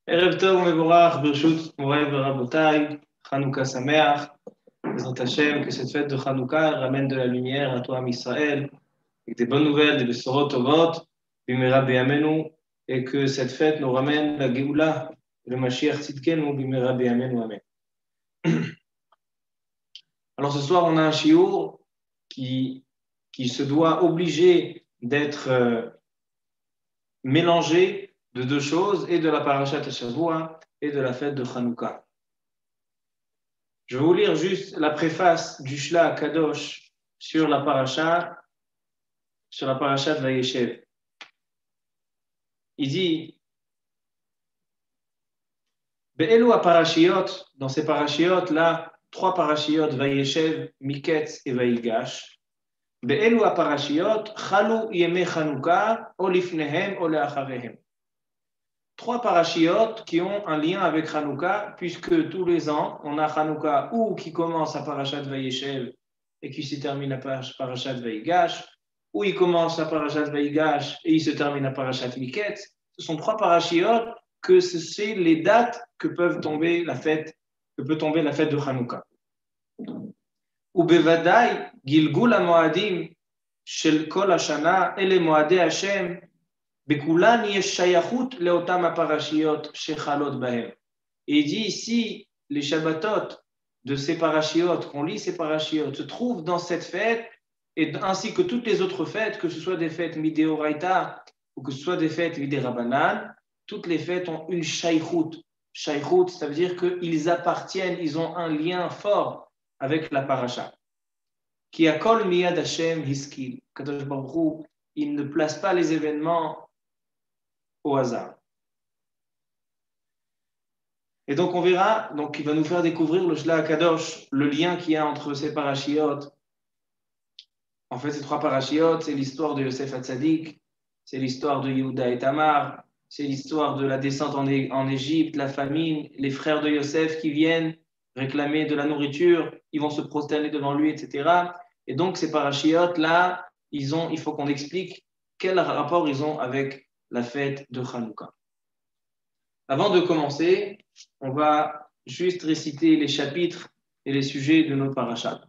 ערב טוב ומבורך, ברשות מוריי ורבותיי, Hanouka Sameach, Bezrat Hashem, que cette fête de Hanouka ramène de la lumière à toi, Israël, avec des bonnes nouvelles, des bessorot tovot, bimera beyamenu, et que cette fête nous ramène la Géoula, le Mashiach Tzidkenu, bimera beyamenu, amen. Alors ce soir, on a un shiur qui se doit obliger d'être mélangé de deux choses, et de la parashat Shavua et de la fête de Hanouka. Je vais vous lire juste la préface du Shla Kadosh sur la parasha de Vayeshev. Il dit Be'elu parashiot, dans ces parashiot là, trois parashiot, Vayeshev, Miketz et Vayigash. Be'elu parashiot, Chalu yeme Chanukah, o lifnehem o leacharehem. Trois parashiot qui ont un lien avec Hanouka, puisque tous les ans, on a Hanouka ou qui commence à Parashat Vayeshev et qui se termine à Parashat Vayigash, ou il commence à Parashat Vayigash et il se termine à Parashat Miketz. Ce sont trois parashiot que c'est les dates que peut tomber la fête de Hanouka. Ou bevadai gilgul hamoadim shel kol hashana ele moadei Hashem. Et il dit ici, les Shabbatot de ces parashiot, qu'on lit ces parashiot, se trouvent dans cette fête, et ainsi que toutes les autres fêtes, que ce soit des fêtes midéoraita ou que ce soit des fêtes midérabanan, toutes les fêtes ont une shaychut. Shaychut, ça veut dire qu'ils appartiennent, ils ont un lien fort avec la parasha. Ki akol miyad Hashem hiskil. Kadosh Baruch Hu, il ne place pas les événements au hasard. Et donc on verra, il va nous faire découvrir le Shla Kadosh, le lien qu'il y a entre ces parashiot. En fait, ces trois parashiot, c'est l'histoire de Yosef Hatzadik, c'est l'histoire de Yehuda et Tamar, c'est l'histoire de la descente en Égypte, la famine, les frères de Yosef qui viennent réclamer de la nourriture, ils vont se prosterner devant lui, etc. Et donc ces parashiot là, il faut qu'on explique quel rapport ils ont avec la fête de Hanouka. Avant de commencer, on va juste réciter les chapitres et les sujets de notre parasha.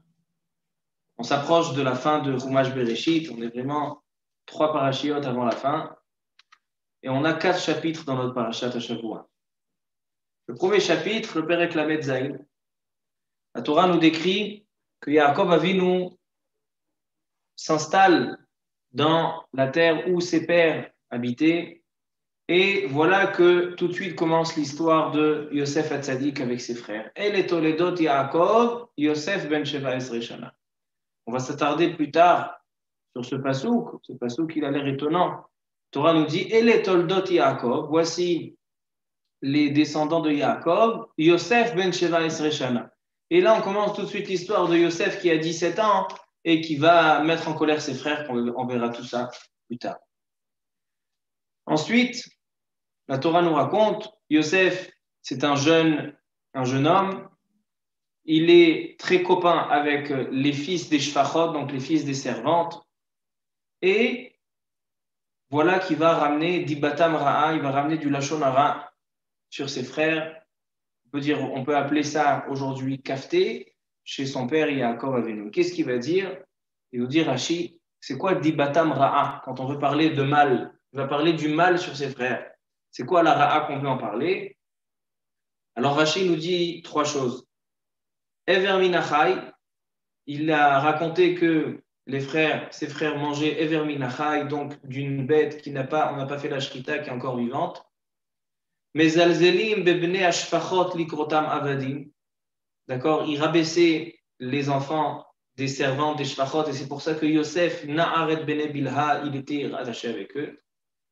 On s'approche de la fin de Chumash Bereshit, on est vraiment 3 parashiot avant la fin, et on a 4 chapitres dans notre parashat à Shavua. Le premier chapitre, le Perek Lamed Zayin. La Torah nous décrit que Yaakov Avinu s'installe dans la terre où ses pères habitaient. Et voilà que tout de suite commence l'histoire de Yosef Hatzadik avec ses frères. El et Toledot Yaakov, Yosef ben Sheva Esrei Shana. On va s'attarder plus tard sur ce pasouk il a l'air étonnant. Torah nous dit El et Toledot Yaakov, voici les descendants de Yaakov, Yosef ben Sheva Esrei Shana. Et là on commence tout de suite l'histoire de Yosef qui a 17 ans et qui va mettre en colère ses frères, on verra tout ça plus tard. Ensuite, la Torah nous raconte, Yosef, c'est un jeune homme, il est très copain avec les fils des shfachot, donc les fils des servantes, et voilà qu'il va ramener dibatam ra'a, il va ramener du lashon hara sur ses frères. On peut appeler ça aujourd'hui kafté, chez son père Yaakov Avinu. Qu'est-ce qu'il va dire? Il va dire Rashi, c'est quoi dibatam ra'a? Quand on veut parler de mal, il va parler du mal sur ses frères. C'est quoi la ra'a qu'on veut en parler? Alors Rashi nous dit 3 choses. Ever minachai, il a raconté que ses frères mangeaient ever minachai, donc d'une bête on n'a pas fait la shrita, qui est encore vivante. Mezalzelim bebne ashfachot likrotam avadim. D'accord, il rabaissait les enfants des servantes des shfachot, et c'est pour ça que Yosef na'aret bene bilha, il était rattaché avec eux.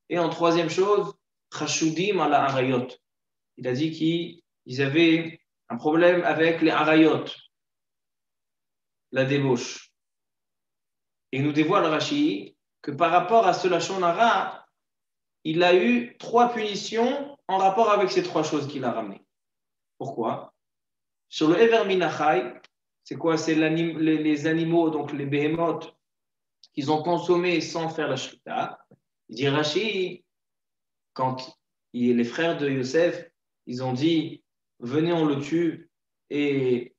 Et en 3e chose, Chashudim ala arayot. Il a dit qu'ils avaient un problème avec les arayot, la débauche. Et il nous dévoile Rashi que par rapport à ce lashon hara, il a eu 3 punitions en rapport avec ces 3 choses qu'il a ramenées. Pourquoi? Sur le Ever Minachai, c'est quoi? C'est les animaux, donc les behemoths, qu'ils ont consommés sans faire la shrita. Il dit Rashi, quand les frères de Yosef ils ont dit, venez, on le tue. Et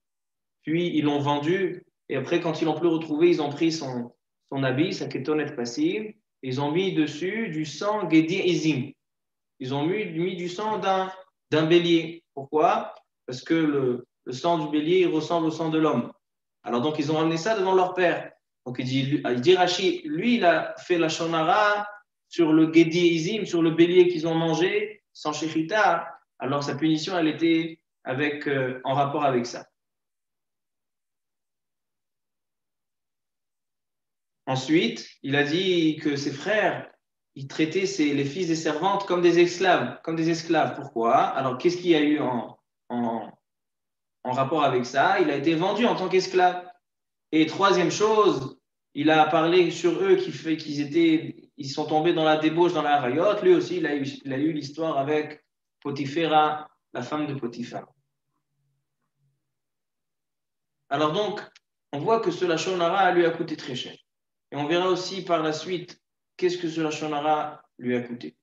puis, ils l'ont vendu. Et après, quand ils l'ont plus retrouvé, ils ont pris son habit, sa kétonet passive. Ils ont mis dessus du sang Gedi Izim. Ils ont mis du sang d'un bélier. Pourquoi? Parce que le sang du bélier il ressemble au sang de l'homme. Alors donc, ils ont ramené ça devant leur père. Donc, il dit Rashi, lui, il a fait la shonara sur le Gedi Izim, sur le bélier qu'ils ont mangé, sans shechita. Alors, sa punition, elle était en rapport avec ça. Ensuite, il a dit que ses frères, ils traitaient les fils des servantes comme des esclaves, Pourquoi? Alors, qu'est-ce qu'il y a eu en rapport avec ça? Il a été vendu en tant qu'esclave. Et troisième chose, il a parlé sur eux ils sont tombés dans la débauche, dans la harayot. Lui aussi, il a eu l'histoire avec Potiphera, la femme de Potiphar. Alors donc, on voit que ce lachon hara lui a coûté très cher. Et on verra aussi par la suite qu'est-ce que ce lachon hara lui a coûté.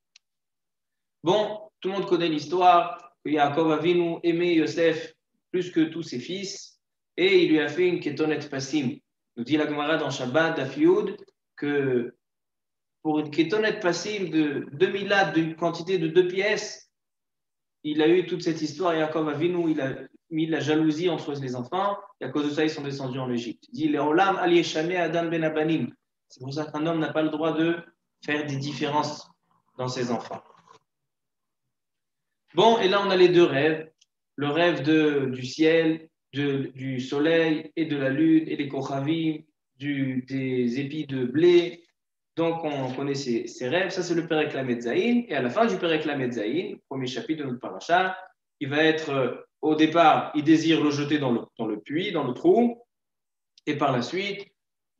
Bon, tout le monde connaît l'histoire que Yaakov Avinu aimait Yosef plus que tous ses fils et il lui a fait une ketonet passim. Nous dit la Gemara dans Shabbat d'Afioud que pour une ketonet passim de 2000 lattes, d'une quantité de 2 pièces, il a eu toute cette histoire. Yaakov Avinu, il a mis la jalousie entre les enfants et à cause de ça, ils sont descendus en Égypte. Il dit Leolam al yeshame Adam ben Abanim. C'est pour ça qu'un homme n'a pas le droit de faire des différences dans ses enfants. Bon, et là, on a les deux rêves. Le rêve du ciel, du soleil et de la lune et des kochavim, des épis de blé. Donc, on connaît ces rêves. Ça, c'est le Perek Lamed Zayin. Et à la fin du Perek Lamed Zayin, premier chapitre de notre paracha, il va être, au départ, il désire le jeter dans le puits, dans le trou. Et par la suite,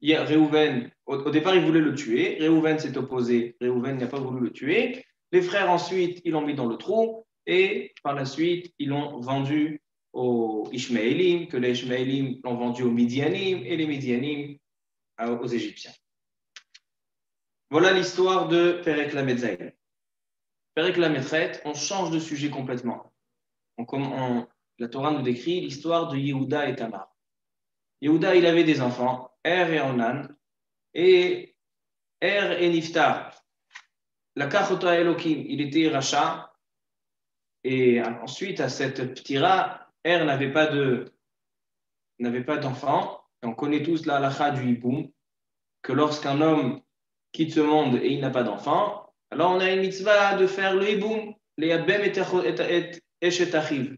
il y a Réhouven. Au départ, il voulait le tuer. Réhouven s'est opposé. Réhouven n'a pas voulu le tuer. Les frères, ensuite, ils l'ont mis dans le trou. Et par la suite, ils l'ont vendu aux Ishmaélim, que les Ishmaélim l'ont vendu aux Midianim, et les Midianim aux Égyptiens. Voilà l'histoire de Perek Lamed Zayin. Perek Lamed Chet, on change de sujet complètement. La Torah nous décrit l'histoire de Yehuda et Tamar. Yehuda, il avait des enfants, Er et Onan, et Er et Niftar. La Kachota Elohim, il était rachat. Et ensuite, à cette ptira, Er n'avait pas d'enfant. On connaît tous la halakha du hiboum, que lorsqu'un homme quitte ce monde et il n'a pas d'enfant, alors on a une mitzvah de faire le hiboum, les yabem et eshet achiv.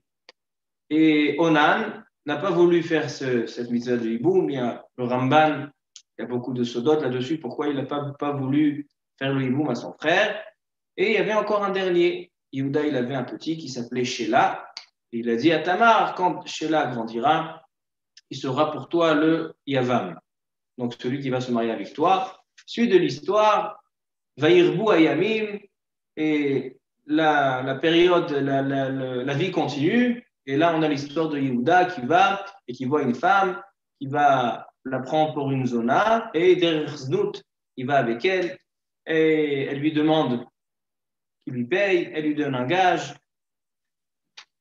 Et Onan n'a pas voulu faire cette mitzvah de hiboum. Il y a le Ramban, il y a beaucoup de sodotes là-dessus, pourquoi il n'a pas voulu faire le hiboum à son frère. Et il y avait encore un dernier. Yehuda, il avait un petit qui s'appelait Sheila. Et il a dit à Tamar, quand Sheila grandira, il sera pour toi le Yavam. Donc celui qui va se marier avec toi. Suite de l'histoire, Vaïrbu Ayamim, et la période, la vie continue. Et là, on a l'histoire de Yehuda qui va et qui voit une femme, qui va la prendre pour une zona, et derrière Znout, il va avec elle, et elle lui demande qu'il lui paye, elle lui donne un gage.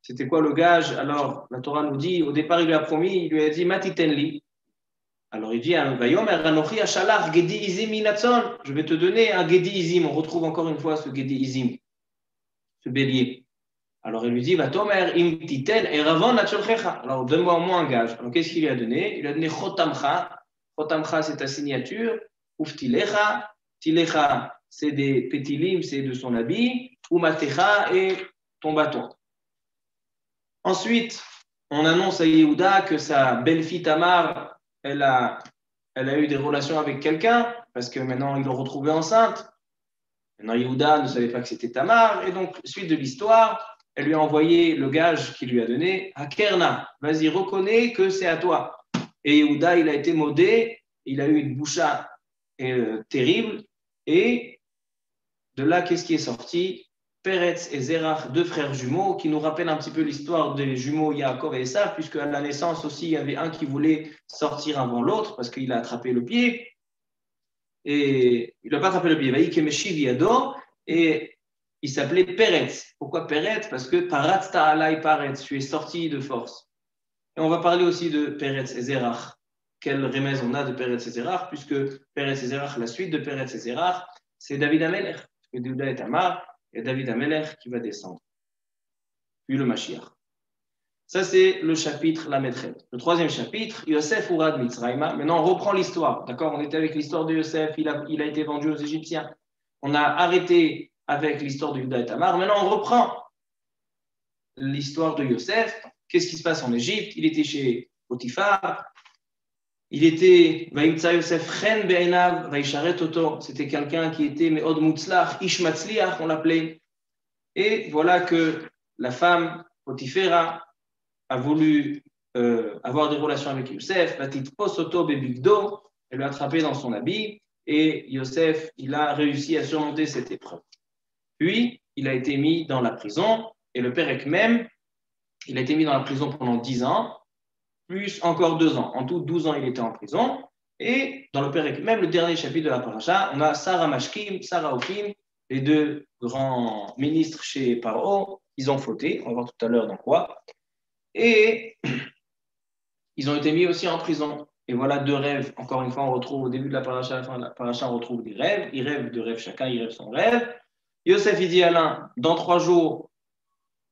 C'était quoi le gage? Alors, la Torah nous dit, au départ, il lui a promis, il lui a dit, Matitenli. Alors, il dit, je vais te donner un Gedi Izim. On retrouve encore une fois ce Gedi Izim, ce bélier. Alors, il lui dit, Vatomer im titen et ravon natcholchecha. Alors, donne-moi au moins un gage. Alors, qu'est-ce qu'il lui a donné? Il lui a donné Chotamcha. Chotamcha, c'est ta signature. Uftilecha. Tilecha, c'est des pétilim, c'est de son habit. Umatecha et ton bâton. Ensuite, on annonce à Yehuda que sa belle-fille Tamar, elle a eu des relations avec quelqu'un, parce que maintenant, ils l'ont retrouvée enceinte. Maintenant, Yehuda ne savait pas que c'était Tamar, et donc, suite de l'histoire, elle lui a envoyé le gage qu'il lui a donné à Kerna. Vas-y, reconnais que c'est à toi. Et Yehuda, il a été maudé, il a eu une boucha terrible, et de là, qu'est-ce qui est sorti? Peretz et Zerach, deux frères jumeaux, qui nous rappellent un petit peu l'histoire des jumeaux Yaakov et Esav, puisque à la naissance aussi, il y avait un qui voulait sortir avant l'autre, parce qu'il a attrapé le pied, et il n'a pas attrapé le pied, et il s'appelait Peretz. Pourquoi Peretz? Parce que Paratz ta'alai Paretz, tu es sorti de force. Et on va parler aussi de Peretz et Zerach. Quelle remèze on a de Peretz et Zerach, puisque Peretz et Zerach, la suite de Peretz et Zerach, c'est David Amelech. Parce que Yehuda et Tamar, il y a David Amelech qui va descendre. Puis le Mashiach. Ça, c'est le chapitre La Medchet. Le troisième chapitre, Yosef Urad Mitzrayma. Maintenant, on reprend l'histoire. D'accord? On était avec l'histoire de Yosef. Il a été vendu aux Égyptiens. On a arrêté avec l'histoire de Yehuda et Tamar. Maintenant, on reprend l'histoire de Yosef. Qu'est-ce qui se passe en Égypte? Il était chez Potiphar. Il était Vaïmtsa Yosef Chen Be'enav Vaïcharet Toto. C'était quelqu'un qui était Me'od Mutzlach, Ish Matzliach, on l'appelait. Et voilà que la femme Potiphera a voulu avoir des relations avec Yosef, elle l'a attrapé dans son habit, et Yosef, il a réussi à surmonter cette épreuve. Puis, il a été mis dans la prison, et le Pérec même, il a été mis dans la prison pendant 10 ans, plus encore 2 ans. En tout, 12 ans, il était en prison, et dans le Pérec même, le dernier chapitre de la paracha, on a Sarah Mashkim, Sarah Ophim, les deux grands ministres chez Paro, ils ont fauté, on va voir tout à l'heure dans quoi. Et ils ont été mis aussi en prison. Et voilà 2 rêves. Encore une fois, on retrouve au début de la paracha, à la fin de la paracha, on retrouve des rêves. Ils rêvent de rêves, chacun il rêve son rêve. Yosef, il dit à l'un, dans 3 jours,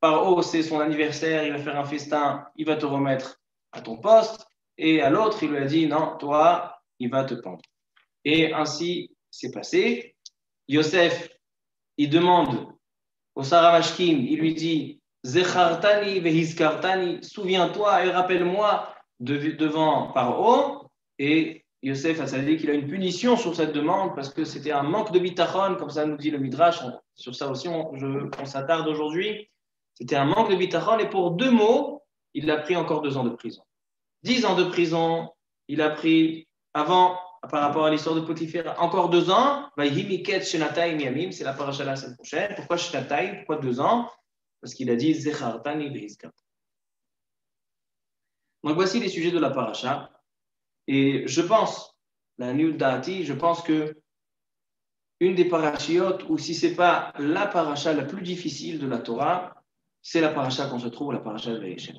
Paro, c'est son anniversaire, il va faire un festin, il va te remettre à ton poste. Et à l'autre, il lui a dit, non, toi, il va te pendre. Et ainsi, c'est passé. Yosef, il demande au Sarah Mashkim, il lui dit, Zechartani vehizkartani, souviens-toi et rappelle-moi devant Paro. Et Yosef a dit qu'il a une punition sur cette demande parce que c'était un manque de bitachon, comme ça nous dit le Midrash. Sur ça aussi, on s'attarde aujourd'hui. C'était un manque de bitachon et pour 2 mots, il a pris encore 2 ans de prison. 10 ans de prison, il a pris avant, par rapport à l'histoire de Potiphar, encore 2 ans. C'est la paracha la semaine prochaine. Pourquoi Shnatayim? Pourquoi 2 ans? Parce qu'il a dit Zechartani vehizkartani. Donc voici les sujets de la paracha. Et je pense, la Niud Da'ati, je pense que une des parachiotes, ou si ce n'est pas la paracha la plus difficile de la Torah, c'est la paracha qu'on se trouve, la paracha de Vayeshev.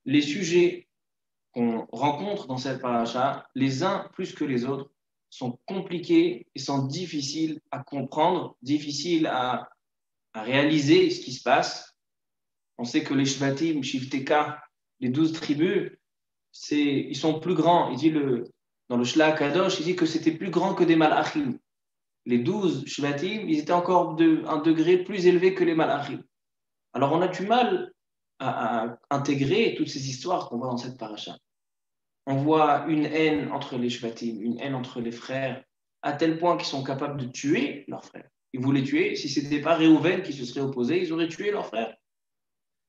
Les sujets qu'on rencontre dans cette paracha, les uns plus que les autres, sont compliqués et sont difficiles à comprendre, difficiles à réaliser ce qui se passe. On sait que les Shvatim, Shivteka, les 12 tribus, ils sont plus grands. Il dit dans le Shla Kadosh, il dit que c'était plus grand que des Malachim. Les 12 Shvatim, ils étaient encore un degré plus élevé que les Malachim. Alors on a du mal à intégrer toutes ces histoires qu'on voit dans cette paracha. On voit une haine entre les Shvatim, une haine entre les frères, à tel point qu'ils sont capables de tuer leurs frères. Ils voulaient tuer. Si ce n'était pas Réhouven qui se serait opposé, ils auraient tué leurs frères.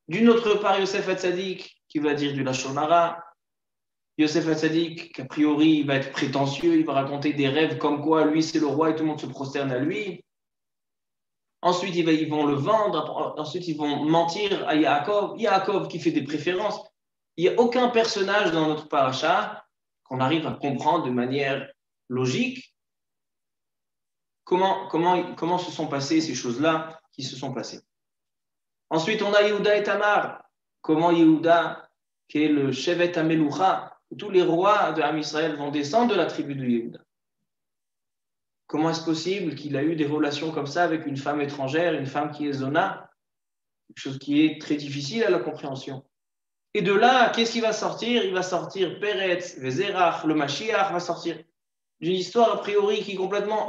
D'une autre part, Yosef Hatzadik, qui va dire du Lashon Hara. Yosef Hatzadik, qu'a priori, il va être prétentieux, il va raconter des rêves comme quoi lui, c'est le roi et tout le monde se prosterne à lui. Ensuite, ils vont le vendre. Ensuite, ils vont mentir à Yaakov. Yaakov qui fait des préférences. Il n'y a aucun personnage dans notre paracha qu'on arrive à comprendre de manière logique comment se sont passées ces choses-là qui se sont passées. Ensuite, on a Yehuda et Tamar. Comment Yehuda, qui est le Shevet Hameloucha, tous les rois de Am Israël vont descendre de la tribu de Yehuda. Comment est-ce possible qu'il a eu des relations comme ça avec une femme étrangère, une femme qui est Zona? Quelque chose qui est très difficile à la compréhension. Et de là, qu'est-ce qui va sortir? Il va sortir Peretz, Vezerach, le Mashiach va sortir d'une histoire a priori qui est complètement...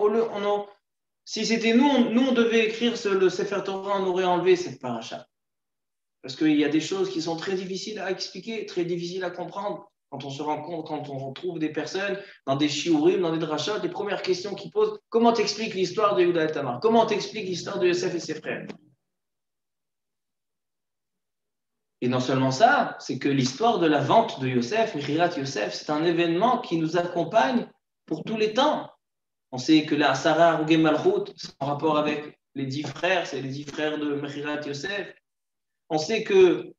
Si c'était nous, on devait écrire le Sefer Torah, on aurait enlevé cette paracha. Parce qu'il y a des choses qui sont très difficiles à expliquer, très difficiles à comprendre. Quand on se rencontre, quand on retrouve des personnes dans des shiurim, dans des drachot, les premières questions qu'ils posent, comment t'expliques l'histoire de Yehuda et Tamar? Comment t'expliques l'histoire de Yosef et ses frères? Et non seulement ça, c'est que l'histoire de la vente de Yosef, Mechirat Yosef, c'est un événement qui nous accompagne pour tous les temps. On sait que la Sarah Arugé Malchut, c'est en rapport avec les 10 frères, c'est les 10 frères de Mechirat Yosef. On sait que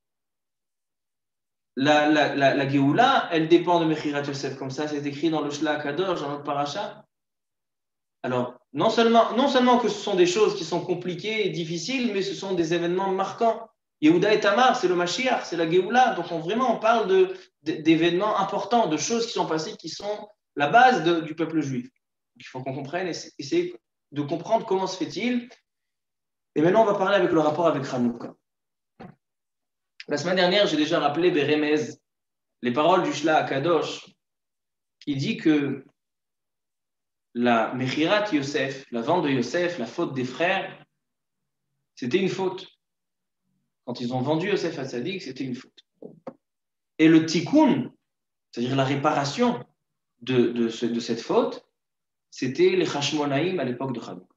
la Géoula, elle dépend de Mechirat Yosef, comme ça c'est écrit dans le Shla Kadosh, dans notre paracha. Alors, non seulement que ce sont des choses qui sont compliquées et difficiles, mais ce sont des événements marquants. Yehuda et Tamar, c'est le Mashiach, c'est la Géoula. Donc on parle d'événements importants, de choses qui sont passées, qui sont la base du peuple juif. Donc, il faut qu'on comprenne, essayer de comprendre comment se fait-il. Et maintenant, on va parler avec le rapport avec Hanouka. La semaine dernière, j'ai déjà rappelé Beremez, les paroles du Shla Akadosh, qui dit que la Mechirat Yosef, la vente de Yosef, la faute des frères, c'était une faute. Quand ils ont vendu Yosef à Tzadik, c'était une faute. Et le tikkun, c'est-à-dire la réparation de cette faute, c'était les Hashmonaïm à l'époque de Hanouka.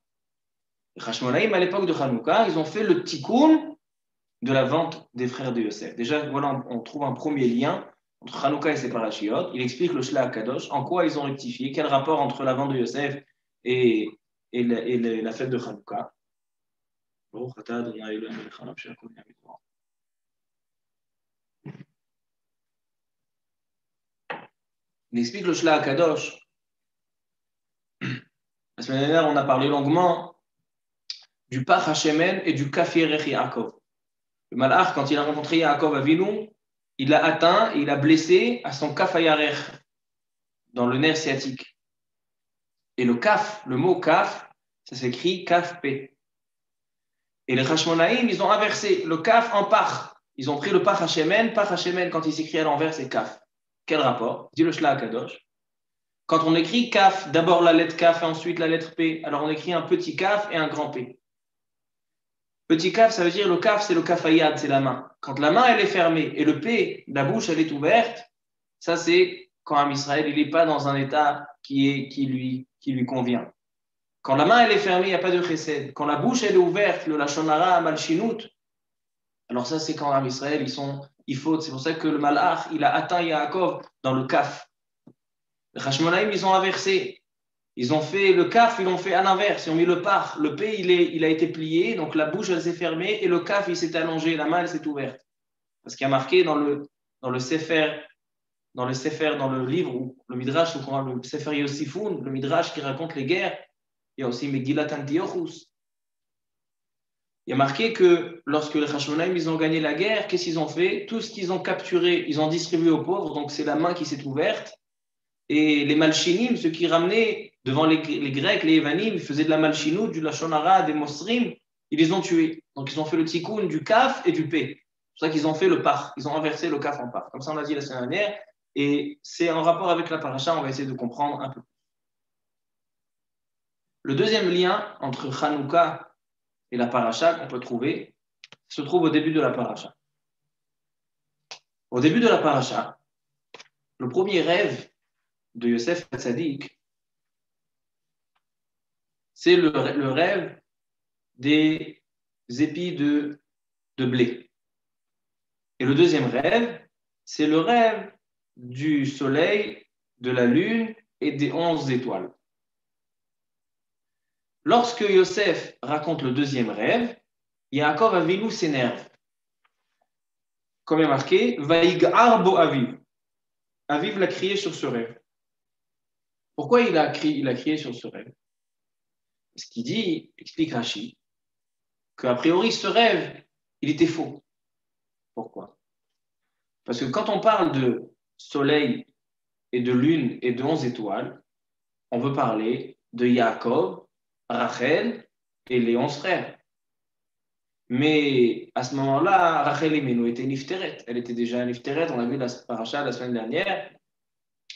Les Hashmonaïm à l'époque de Hanouka, ils ont fait le tikkun de la vente des frères de Yosef. Déjà, voilà, on trouve un premier lien entre Hanouka et ses parachiotes. Il explique le Shla Kadosh, en quoi ils ont rectifié, quel rapport entre la vente de Yosef et la fête de Hanouka. Il explique le Shla Kadosh. La semaine dernière, on a parlé longuement du Pach Hashemen et du Kaf Yerech Yaakov. Le Malach, quand il a rencontré Yaakov Avinu, il l'a atteint et il a blessé à son Kaf Hayarech, dans le nerf sciatique. Et le Kaf, le mot Kaf, ça s'écrit Kaf P. Et les Hashmonaïm, ils ont inversé le Kaf en Pach. Ils ont pris le Pach Hashemen. Pach Hashemen, quand il s'écrit à l'envers, c'est Kaf. Quel rapport? Dit le Shla Akadosh. Quand on écrit Kaf, d'abord la lettre Kaf et ensuite la lettre P, alors on écrit un petit Kaf et un grand P. Petit Kaf, ça veut dire le Kaf, c'est le Kafayad, c'est la main. Quand la main, elle est fermée et le P, la bouche, elle est ouverte, ça c'est quand un Israël, il n'est pas dans un état qui lui convient. Quand la main, elle est fermée, il n'y a pas de chesed. Quand la bouche, elle est ouverte, le Lashon Hara, Malchinout, alors ça c'est quand un Israël, ils fautent. C'est pour ça que le Malach, il a atteint Yaakov dans le Kaf. Les Hashmonaïm, ils ont inversé. Ils ont fait le Kaf, ils l'ont fait à l'inverse. Ils ont mis le par. Le P, il a été plié, donc la bouche, elle s'est fermée, et le Kaf, il s'est allongé, la main, elle s'est ouverte. Parce qu'il y a marqué dans le Sefer, dans le livre, ou le Midrash, ou le Sefer Yosifoun, le Midrash qui raconte les guerres, il y a aussi Megillat Antiochus. Il y a marqué que lorsque les Hashmonaïm, ils ont gagné la guerre, qu'est-ce qu'ils ont fait? Tout ce qu'ils ont capturé, ils ont distribué aux pauvres, donc c'est la main qui s'est ouverte. Et les Malchinim, ceux qui ramenaient devant les Grecs, les Evanim, ils faisaient de la Malchinou, du Lashon Hara, des Mosrim, ils les ont tués. Donc ils ont fait le tikkun du Kaf et du P. C'est pour ça qu'ils ont fait le par. Ils ont inversé le Kaf en par. Comme ça, on l'a dit la semaine dernière. Et c'est en rapport avec la paracha, on va essayer de comprendre un peu. Le deuxième lien entre Hanouka et la paracha qu'on peut trouver se trouve au début de la paracha. Au début de la paracha, le premier rêve de Yosef Hatzadik, c'est le rêve des épis de blé. Et le deuxième rêve, c'est le rêve du soleil, de la lune et des 11 étoiles. Lorsque Yosef raconte le deuxième rêve, Yaakov Avinu s'énerve. Comme est marqué, Vaïgar bo Aviv. Aviv l'a crié sur ce rêve. Pourquoi il a crié sur ce rêve? Ce qu'il dit, explique Rashi, qu'a priori ce rêve, il était faux. Pourquoi? Parce que quand on parle de soleil et de lune et de 11 étoiles, on veut parler de Yaakov, Rachel et les 11 frères. Mais à ce moment-là, Rachel Emenu était nifteret. Elle était déjà nifteret. On a vu la paracha la semaine dernière.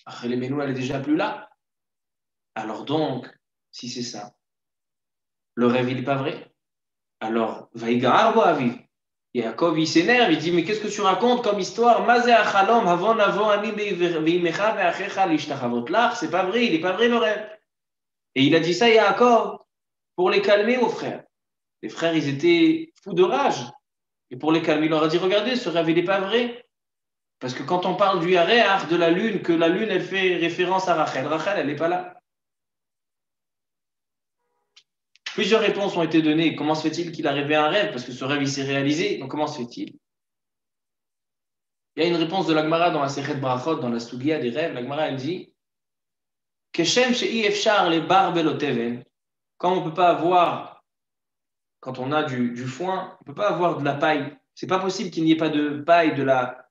Rachel Emenu, elle est déjà plus là. Alors donc, si c'est ça, le rêve, il n'est pas vrai. Alors, Vaïgar bo Aviv. Yaakov, il s'énerve, il dit, mais qu'est-ce que tu racontes comme histoire? C'est pas vrai, il n'est pas vrai le rêve. Et il a dit ça à Yaakov pour les calmer aux frères. Les frères, ils étaient fous de rage. Et pour les calmer, il leur a dit, regardez, ce rêve, il n'est pas vrai. Parce que quand on parle du Yareach, de la lune, que la lune, elle fait référence à Rachel. Rachel, elle n'est pas là. Plusieurs réponses ont été données. Comment se fait-il qu'il a rêvé un rêve? Parce que ce rêve, il s'est réalisé. Donc, comment se fait-il? Il y a une réponse de l'Agmara dans la Sechet Brachot, dans la Sugia des rêves. L'Agmara, elle dit Keshem she'i efshar le bar beloteven. quand on ne peut pas avoir, quand on a du foin, on ne peut pas avoir de la paille. C'est pas possible qu'il n'y ait pas de paille,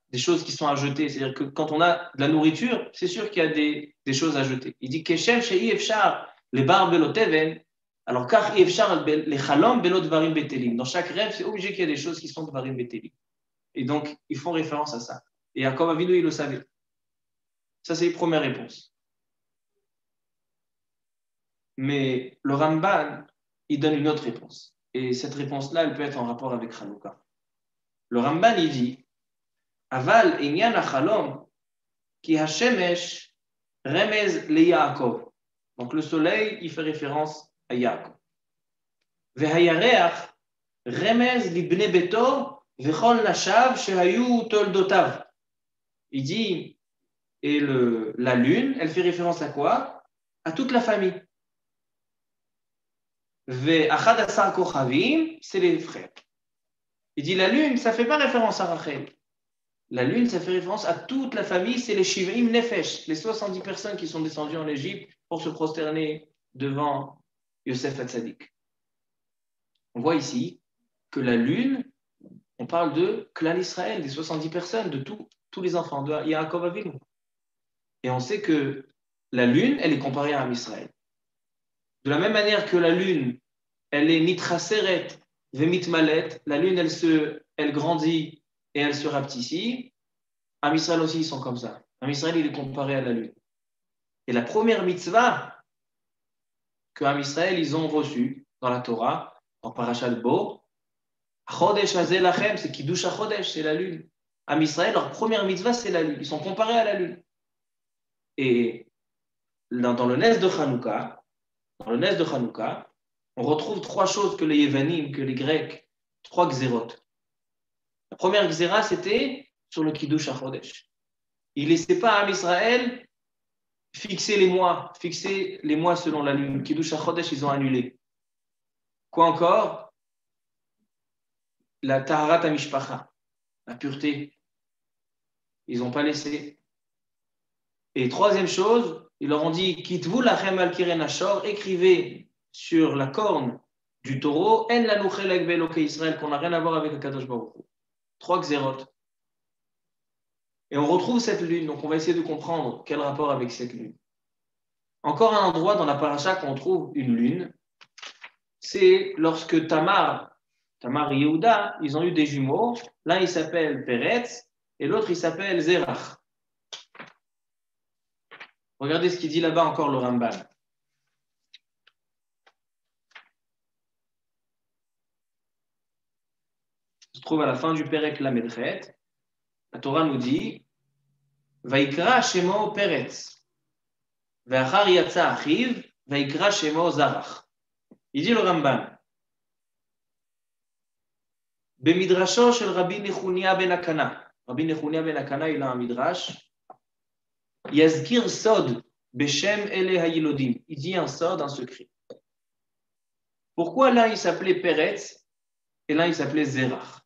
des choses qui sont à jeter. C'est-à-dire que quand on a de la nourriture, c'est sûr qu'il y a des choses à jeter. Il dit Keshem shei efshar les bar beloteven. Alors car efshar les chalom belot dvarim betelim. Dans chaque rêve, c'est obligé qu'il y ait des choses qui sont dvarim betelim. Et donc ils font référence à ça. Et Yaakov Avinu, il le savait. Ça, c'est une première réponse. Mais le Ramban, il donne une autre réponse. Et cette réponse-là, elle peut être en rapport avec Hanouka. Le Ramban, il dit Aval inyan achalom ki hashemesh remez le Yaakov. Donc le soleil, il fait référence à Yaakov. Vehayareach remez libne beto vechol nashav shehayu toldotav. Il dit, et la lune, elle fait référence à quoi? À toute la famille. Ve'achad asar kochavim, c'est les frères. Il dit la lune, ça ne fait pas référence à Rachel. La lune, ça fait référence à toute la famille, c'est les Shivim Nefesh, les 70 personnes qui sont descendues en Égypte pour se prosterner devant Yosef Hatzadik. On voit ici que la lune, on parle de Klal Israël, des 70 personnes, de tous les enfants de Yaakov Avinu. Et on sait que la lune, elle est comparée à Israël. De la même manière que la lune, elle est nitraseret, vemitmalet, la lune, elle grandit et elle se rapetissit. Am Israël aussi, ils sont comme ça. Am Israël, il est comparé à la lune. Et la première mitzvah que Am Israël, ils ont reçue dans la Torah, en Parashat Bo, Chodesh Hazel Lachem, c'est Kiddush HaChodesh, c'est la lune. Am Israël, leur première mitzvah, c'est la lune. Ils sont comparés à la lune. Et dans le Nes de Hanouka, on retrouve trois choses que les Yévanim, que les Grecs, trois xérot. La première xéra, c'était sur le Kiddush HaChodesh. Il ne laissait pas à Israël fixer les mois selon la lune. Kiddush HaChodesh, ils ont annulé. Quoi encore? La Taharat HaMishpacha, la pureté. Ils n'ont pas laissé. Et troisième chose, ils leur ont dit Kitvu lachem al kiren hashor, écrivez sur la corne du taureau, en la nuchelek be'eloke Israël, qu'on n'a rien à voir avec le Kadosh Baruch Hu. Trois xérotes. Et on retrouve cette lune, donc on va essayer de comprendre quel rapport avec cette lune. Encore un endroit dans la paracha qu'on trouve une lune, c'est lorsque Tamar et Yehuda, ils ont eu des jumeaux. L'un il s'appelle Peretz et l'autre il s'appelle Zerach. Regardez ce qu'il dit là-bas encore le Ramban. Ça se trouve à la fin du Perek Lamedchet. La Torah nous dit Vaikra Shemo Peretz, Ve'achar Yatsa Achiv, Vaikra Shemo Zarach. Il dit le Ramban Bemidrasho shel Rabbi Nechunia ben Akana. Rabbi Nechunia ben Akana, il a un midrash. Yazkir Sod Beshem Ele Hayilodim. Il dit un sod, un secret. Pourquoi l'un il s'appelait Peretz et l'un il s'appelait Zerach?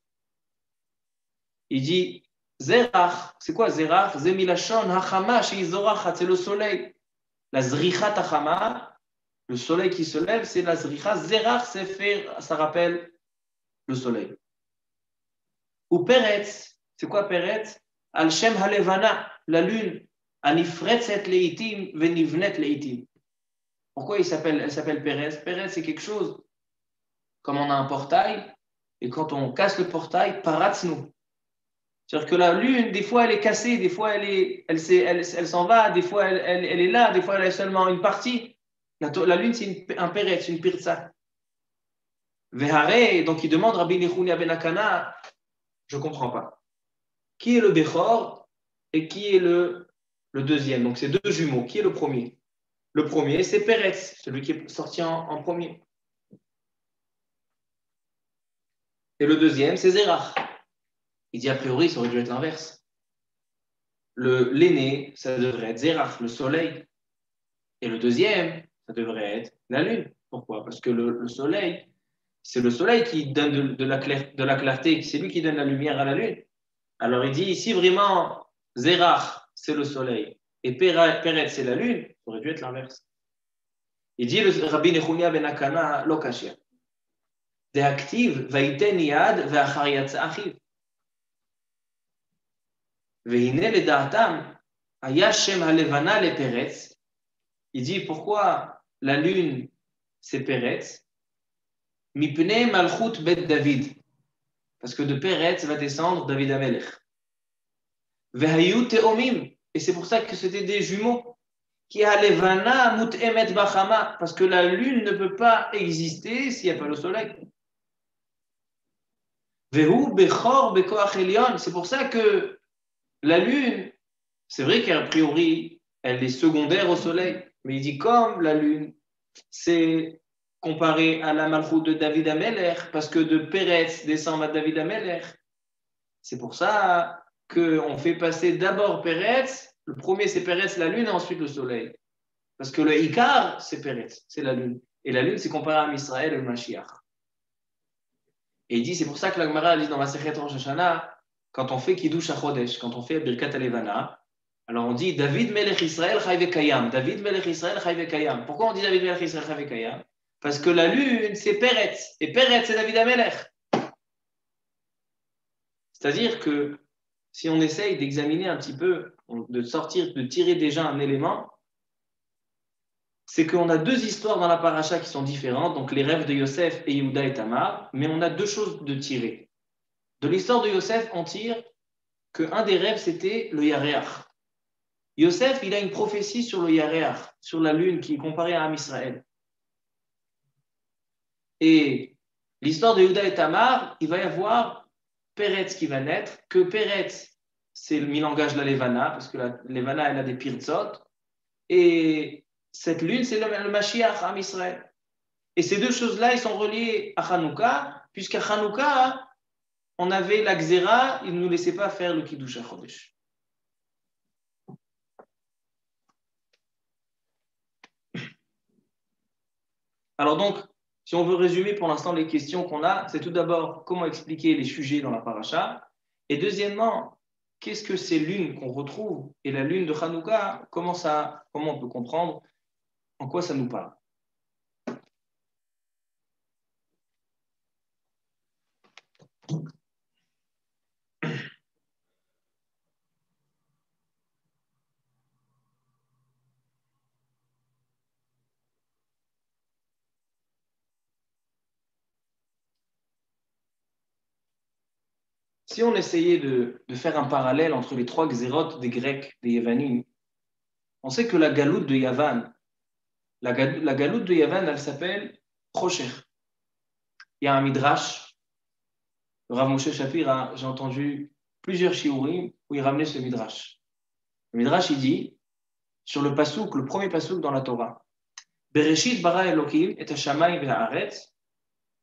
Il dit Zerach, c'est quoi Zerach? Zemilashon Hachama Sheizorach, c'est le soleil. La Zrichat Hachama, le soleil qui se lève, c'est la Zrichat. Zerach, ça rappelle le soleil. Ou Peretz, c'est quoi Peretz? Al-Shem Halevana, la lune. Anifretzet leitim venivnet leitim. Pourquoi elle s'appelle Peretz? Peretz, c'est quelque chose, comme on a un portail, et quand on casse le portail, paratznu. C'est-à-dire que la lune, des fois, elle est cassée, des fois, elle s'en va, des fois, elle est là, des fois, elle est seulement une partie. La lune, c'est un Peretz, une pirza. Vehare, donc il demande Rabbi Nechunia ben Akana, je ne comprends pas. Qui est le Bechor et qui est le deuxième? Donc, c'est deux jumeaux. Qui est le premier? Le premier, c'est Peretz, celui qui est sorti en premier. Et le deuxième, c'est Zerach. Il dit, a priori, ça aurait dû être l'inverse. L'aîné, ça devrait être Zerach, le soleil. Et le deuxième, ça devrait être la lune. Pourquoi? Parce que le soleil, c'est le soleil qui donne de la clarté, c'est lui qui donne la lumière à la lune. Alors il dit, ici vraiment, Zerach, c'est le soleil, et Peretz, c'est la lune, ça aurait dû être l'inverse. Il dit le Rabbi Nechunia ben Akana, lo kashia. Deaktiv, vaiten yad, ve'achar yatsa achiv. Ve'hine le da'atam, aya shem halevana le peretz. Il dit pourquoi la lune c'est peretz? Mipne malchut bet David. Parce que de peretz va descendre David Amelech. Ve'hayu te'omim. Et c'est pour ça que c'était des jumeaux. Qui a levana mutemet bachama. Parce que la lune ne peut pas exister s'il n'y a pas le soleil. Vehu bechor bekoach elyon. C'est pour ça que la lune, c'est vrai qu'a priori, elle est secondaire au soleil. Mais il dit comme la lune, c'est comparé à la malchoute de David Amelech, parce que de Peretz descend à David Amelech. C'est pour ça qu'on fait passer d'abord Peretz. Le premier, c'est Peretz, la lune, et ensuite le soleil. Parce que le Ikar, c'est Peretz, c'est la lune. Et la lune, c'est comparé à Israël et le Mashiach. Et il dit, c'est pour ça que la Gemara dit dans Masechet Rosh Hashanah, quand on fait Kiddush HaChodesh, quand on fait Birkat HaLevana, alors on dit David Melech Israël Chai Vekayam. David Melech Israël Chai Vekayam. Pourquoi on dit David Melech Israël Chai Vekayam? Parce que la lune, c'est Peretz. Et Peretz, c'est David Amelech. C'est-à-dire que si on essaye d'examiner un petit peu, de sortir, de tirer déjà un élément, c'est qu'on a deux histoires dans la paracha qui sont différentes, donc les rêves de Yosef et Yehuda et Tamar, mais on a deux choses de tirer. De l'histoire de Yosef, on tire qu'un des rêves, c'était le Yareach. Yosef, il a une prophétie sur le Yareach, sur la lune, qui est comparée à Am Israël. Et l'histoire de Yehuda et Tamar, il va y avoir Peretz qui va naître, que Peretz, c'est le mi-langage de la Levana, parce que la Levana, elle a des pirtzot, et cette lune, c'est le Mashiach, Am Israël. Et ces deux choses-là, ils sont reliés à Hanouka, puisqu'à Hanouka, on avait la Xéra, il ne nous laissait pas faire le Kiddush HaChodesh. Alors donc, si on veut résumer pour l'instant les questions qu'on a, c'est tout d'abord comment expliquer les sujets dans la paracha, et deuxièmement, qu'est-ce que ces lunes qu'on retrouve, et la lune de Hanouka, comment on peut comprendre, en quoi ça nous parle. Si on essayait de faire un parallèle entre les trois xérotes des Grecs, des Yavanim, on sait que la galoute de Yavan, la galoute de Yavan, elle s'appelle Procher. Il y a un midrash, le Rav Moshe Shapir, j'ai entendu plusieurs shiurim où il ramenait ce midrash. Le midrash, il dit, sur le pasouk, le premier pasouk dans la Torah, Bereshit bara Elokim et hashamayim ve'haaretz,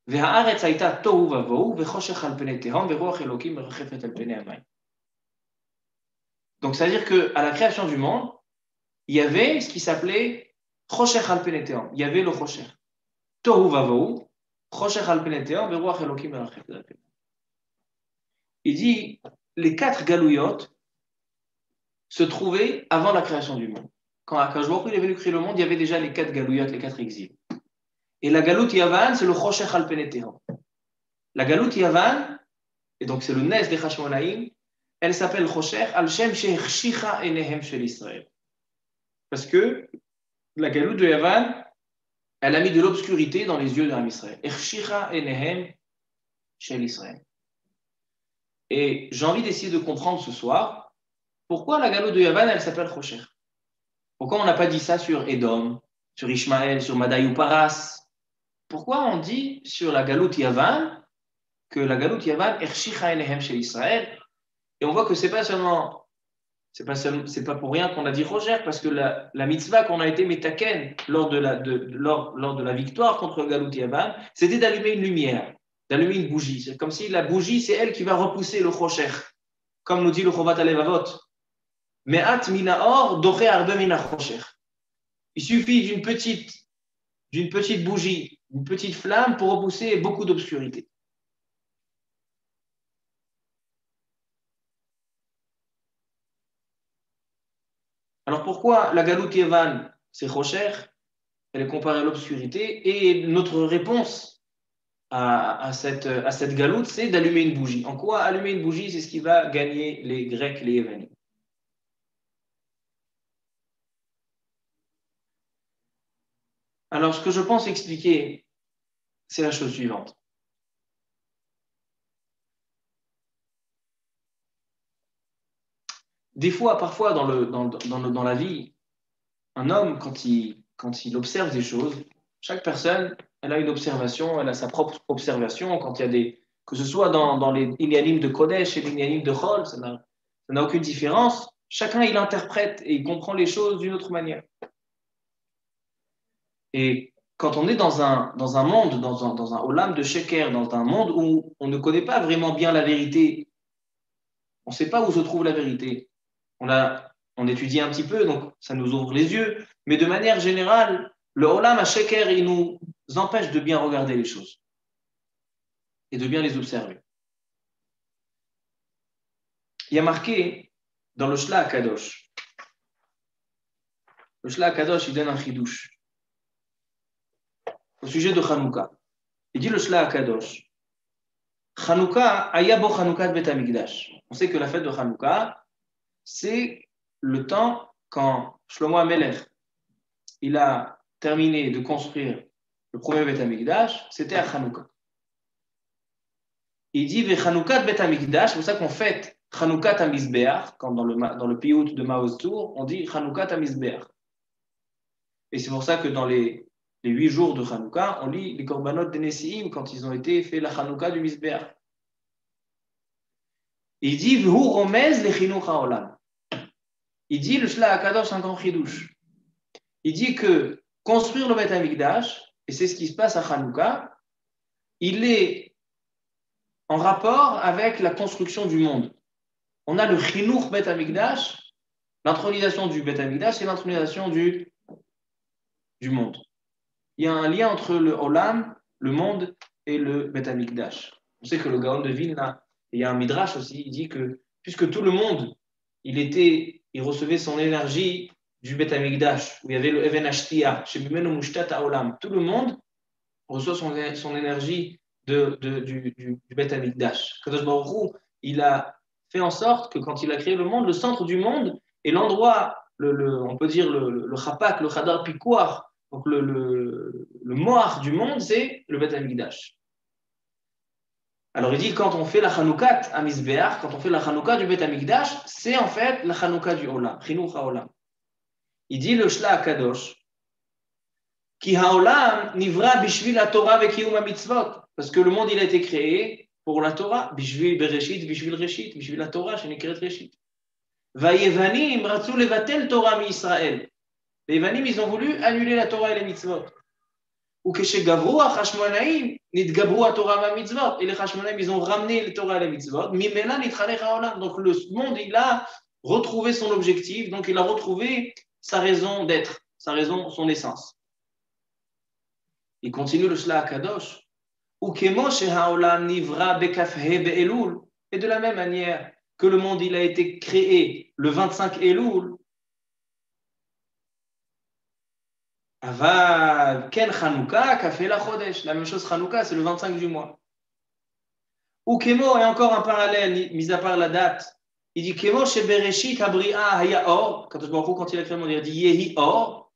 ve'haaretz haïta tohu vavohu, ve'choshech al penei tehom, ve'ruach Elokim merechefet al penei hamayim. Donc, c'est-à-dire qu'à la création du monde, il y avait ce qui s'appelait choshech al penei tehom. Il y avait le choshech. Tohu vavohu, choshech al penei tehom, ve'ruach Elokim merechefet al penei. Il dit, les quatre galouyot se trouvaient avant la création du monde. Quand Akash Baruch Hu est venu créer le monde, il y avait déjà les quatre galouyot, les quatre exils. Et la galoute Yavan, c'est le choshech al penei tehom. La galoute Yavan, et donc c'est le Nes des Hashmonaïm, elle s'appelle choshech al shem shehechshicha enehem shel Israël. Parce que la galoute de Yavan, elle a mis de l'obscurité dans les yeux d'Am Israël. Echshicha enehem shel Israël. Et j'ai envie d'essayer de comprendre ce soir pourquoi la galoute de Yavan, elle s'appelle choshech. Pourquoi on n'a pas dit ça sur Édom, sur Ishmaël, sur Madaï ou Paras? Pourquoi on dit sur la galoute Yavan que la galoute Yavan Ershicha Enehem chez Israël? Et on voit que c'est pas pour rien qu'on a dit Roger, parce que la mitzvah qu'on a été metaken lors de la victoire contre le galoute Yavan, c'était d'allumer une lumière, d'allumer une bougie. C'est comme si la bougie, c'est elle qui va repousser le Rocher, comme nous dit le Chovat Alevavot. Me'at mina or, doré arbe mina Rocher. Il suffit d'une petite bougie, une petite flamme pour repousser beaucoup d'obscurité. Alors pourquoi la galoute Yavan, c'est Rocher, elle est comparée à l'obscurité, et notre réponse à cette galoute, c'est d'allumer une bougie. En quoi allumer une bougie, c'est ce qui va gagner les Grecs, les Yévanim. Alors, ce que je pense expliquer, c'est la chose suivante. Des fois, parfois, dans la vie, un homme, quand il observe des choses, chaque personne, elle a une observation, elle a sa propre observation. Quand il y a que ce soit dans les Inyanim de Kodesh et les Inyanim de Chol, ça n'a aucune différence. Chacun, il interprète et il comprend les choses d'une autre manière. Et quand on est dans un monde, dans un olam de sheker, dans un monde où on ne connaît pas vraiment bien la vérité, on ne sait pas où se trouve la vérité. On étudie un petit peu, donc ça nous ouvre les yeux. Mais de manière générale, le olam à sheker, il nous empêche de bien regarder les choses et de bien les observer. Il y a marqué dans le Shla Kadosh. Le Shla Kadosh, il donne un chidouche au sujet de Hanouka. Il dit le Shla Kadosh. Hanouka, ayabo Hanouka de Bet Hamikdash. On sait que la fête de Hanouka, c'est le temps quand Shlomo HaMelech, il a terminé de construire le premier Bet Hamikdash, c'était à Hanouka. Il dit Hanouka de Bet Hamikdash, c'est pour ça qu'on fête Hanouka Tamizbeach, quand dans le piout de Maoz Tour, on dit Hanouka Tamizbeach. Et c'est pour ça que dans les 8 jours de Hanouka, on lit les Korbanot de Nessiim quand ils ont été fait la Hanouka du Mizbeach. Il dit V'hu romez le chinuch haolam. Il dit le Shla HaKadosh, un grand chidouche. Il dit que construire le Bet HaMikdash, et c'est ce qui se passe à Hanouka, il est en rapport avec la construction du monde. On a le chinuch Bet HaMikdash, l'intronisation du Bet HaMikdash et l'intronisation du monde. Il y a un lien entre le Olam, le monde, et le Bet HaMikdash. On sait que le Gaon de Vilna, il y a un Midrash aussi, il dit que puisque tout le monde, il recevait son énergie du Bet HaMikdash, où il y avait le Even Ashtia, Shebimenu Mushtat HaOlam. Tout le monde reçoit son énergie du Bet HaMikdash. Kadosh Baruch Hu, il a fait en sorte que quand il a créé le monde, le centre du monde et l'endroit, on peut dire le Chapak, le Chadar Pikuar, donc le moar du monde, c'est le Bet HaMikdash. Alors il dit quand on fait la Chanoukat à Mizbeach, quand on fait la Chanouka du Bet HaMikdash, c'est en fait la Chanouka du Olam, Chinuch HaOlam. Il dit le Shla HaKadosh, Ki HaOlam nivra bishvil la Torah vekiyum ha-mitzvot, parce que le monde il a été créé pour la Torah, bishvil bereshit, bishvil reshit, bishvil la Torah, shenekret reshit. Vayevanim ratzu levatel Torah mi-Israël. Les Yevanim, ils ont voulu annuler la Torah et les mitzvot. Ou que chez Gavru, Hashmonaïm, Nidgabru à Torah ma mitzvot. Et les Hashmonaïm, ils ont ramené la Torah et les mitzvot. Mimela Nitralech haolam. Donc le monde, il a retrouvé son objectif, donc il a retrouvé sa raison d'être, sa raison, son essence. Il continue le Shla HaKadosh. Ou kemo shehaolam nivra bekafhe be'elul. Et de la même manière que le monde, il a été créé le 25 Elul, Aval, Ken Hanouka, Kafé la Chodesh. La même chose, Hanouka, c'est le 25 du mois. Ou Kemo, et encore un parallèle, mis à part la date. Il dit Kemo, chez Bereshit, Abria, Haya Or. Quand il a créé le monde, il a dit Yehi Or.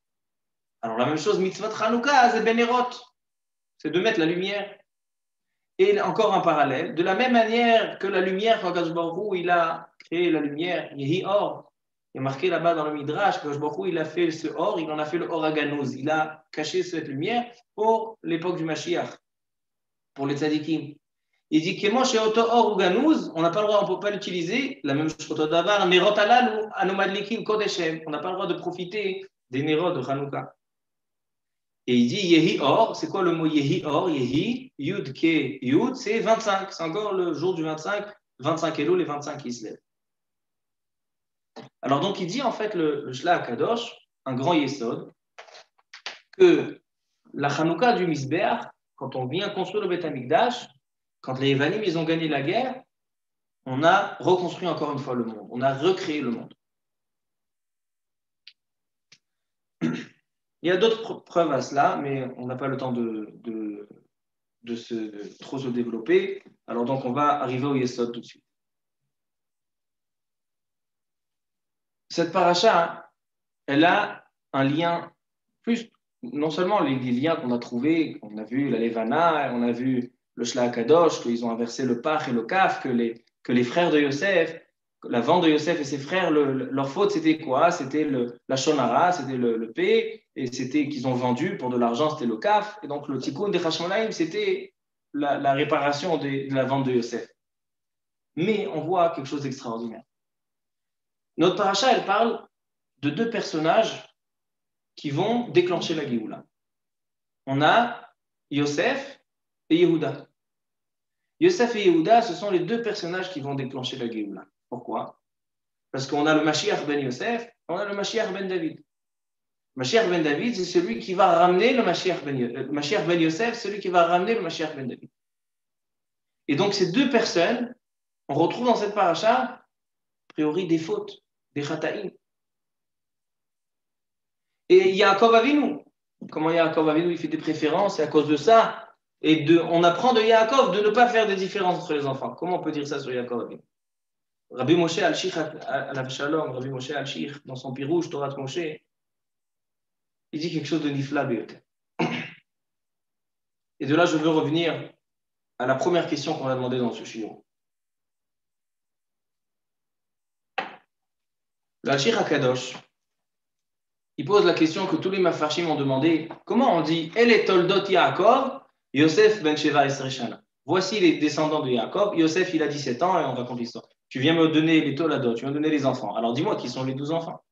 Alors la même chose, Mitzvot Hanouka, c'est Benerot. C'est de mettre la lumière. Et encore un parallèle. De la même manière que la lumière, quand il a créé la lumière, Yehi Or. Il est marqué là-bas dans le Midrash que il a fait ce or, il en a fait le or aganoz. Il a caché cette lumière pour l'époque du Mashiach, pour les tzadikim. Il dit que moi, chez Oto or ou ganouz, on n'a pas le droit, on ne peut pas l'utiliser. La même chose, Otodavar, Nerot alal ou anomadlikim kodeshem. On n'a pas le droit de profiter des Nerot de Hanouka. Et il dit Yehi or, c'est quoi le mot Yehi or? Yehi, Yud Ke Yud, c'est 25. C'est encore le jour du 25 Elul, les 25 qui se lèvent. Alors donc il dit en fait le Shla HaKadosh, un grand yesod, que la Chanouka du Mizbeach, quand on vient construire le Bet HaMikdash, quand les Yevanim ils ont gagné la guerre, on a reconstruit encore une fois le monde, on a recréé le monde. Il y a d'autres preuves à cela, mais on n'a pas le temps trop se développer. Alors donc, on va arriver au Yesod tout de suite. Cette paracha, elle a un lien plus, non seulement les liens qu'on a trouvés, on a vu la Levana, on a vu le Shlach Kadosh, qu'ils ont inversé le Pach et le Kaf, que les frères de Yosef, la vente de Yosef et ses frères, leur faute c'était quoi? C'était la Shonara, c'était le P, et c'était qu'ils ont vendu pour de l'argent, c'était le Kaf, et donc le Tikkun des Hashmonaïm, c'était la réparation de la vente de Yosef. Mais on voit quelque chose d'extraordinaire. Notre paracha, elle parle de deux personnages qui vont déclencher la Géoula. On a Yosef et Yehuda. Yosef et Yehuda, ce sont les deux personnages qui vont déclencher la Géoula. Pourquoi? Parce qu'on a le Mashiach ben Yosef, on a le Mashiach ben David. Le Mashiach ben David, c'est celui qui va ramener le Mashiach ben Yosef, celui qui va ramener le Mashiach ben David. Et donc ces deux personnes, on retrouve dans cette paracha, a priori, des fautes, des chataïm. Et Yaakov Avinu, comment Yaakov Avinu il fait des préférences, et à cause de ça, on apprend de Yaakov de ne pas faire de différence entre les enfants. Comment on peut dire ça sur Yaakov Avinu? Rabbi Moshe Al-Shich Shalom, Rabbi Moshe Al-Shich, dans son Pirouche, Torah Moshe, il dit quelque chose de nifla beyoter. Et de là, je veux revenir à la première question qu'on a demandé dans ce shiur. Le Al-Shich HaKadosh, il pose la question que tous les mafarshim ont demandé. Comment on dit El et Toldot Yaakov, Yosef ben Sheva Esrei Shana. Voici les descendants de Yaakov. Yosef, il a 17 ans et on raconte l'histoire. Tu viens me donner les Toladot, tu viens me donner les enfants. Alors dis-moi qui sont les 12 enfants.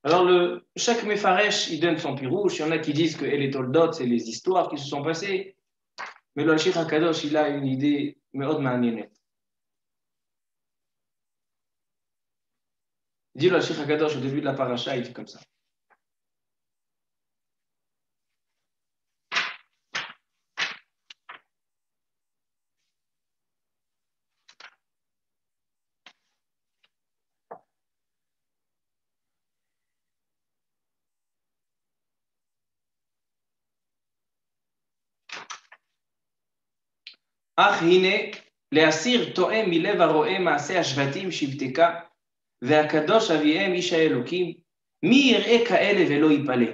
Alors chaque Mefaresh, il donne son pirouche. Il y en a qui disent que El et Toldot, c'est les histoires qui se sont passées. Mais le Al-Shich HaKadosh, il a une idée meod ma'anienet. Il dit le Al-Shich HaKadosh au début de la paracha, il dit comme ça. אך הנה להסיר טועה מלב הרואה מעשה השבטים שבטך והקדוש אביהם איש האלוקים מי יראה כאלה ולא יפלא.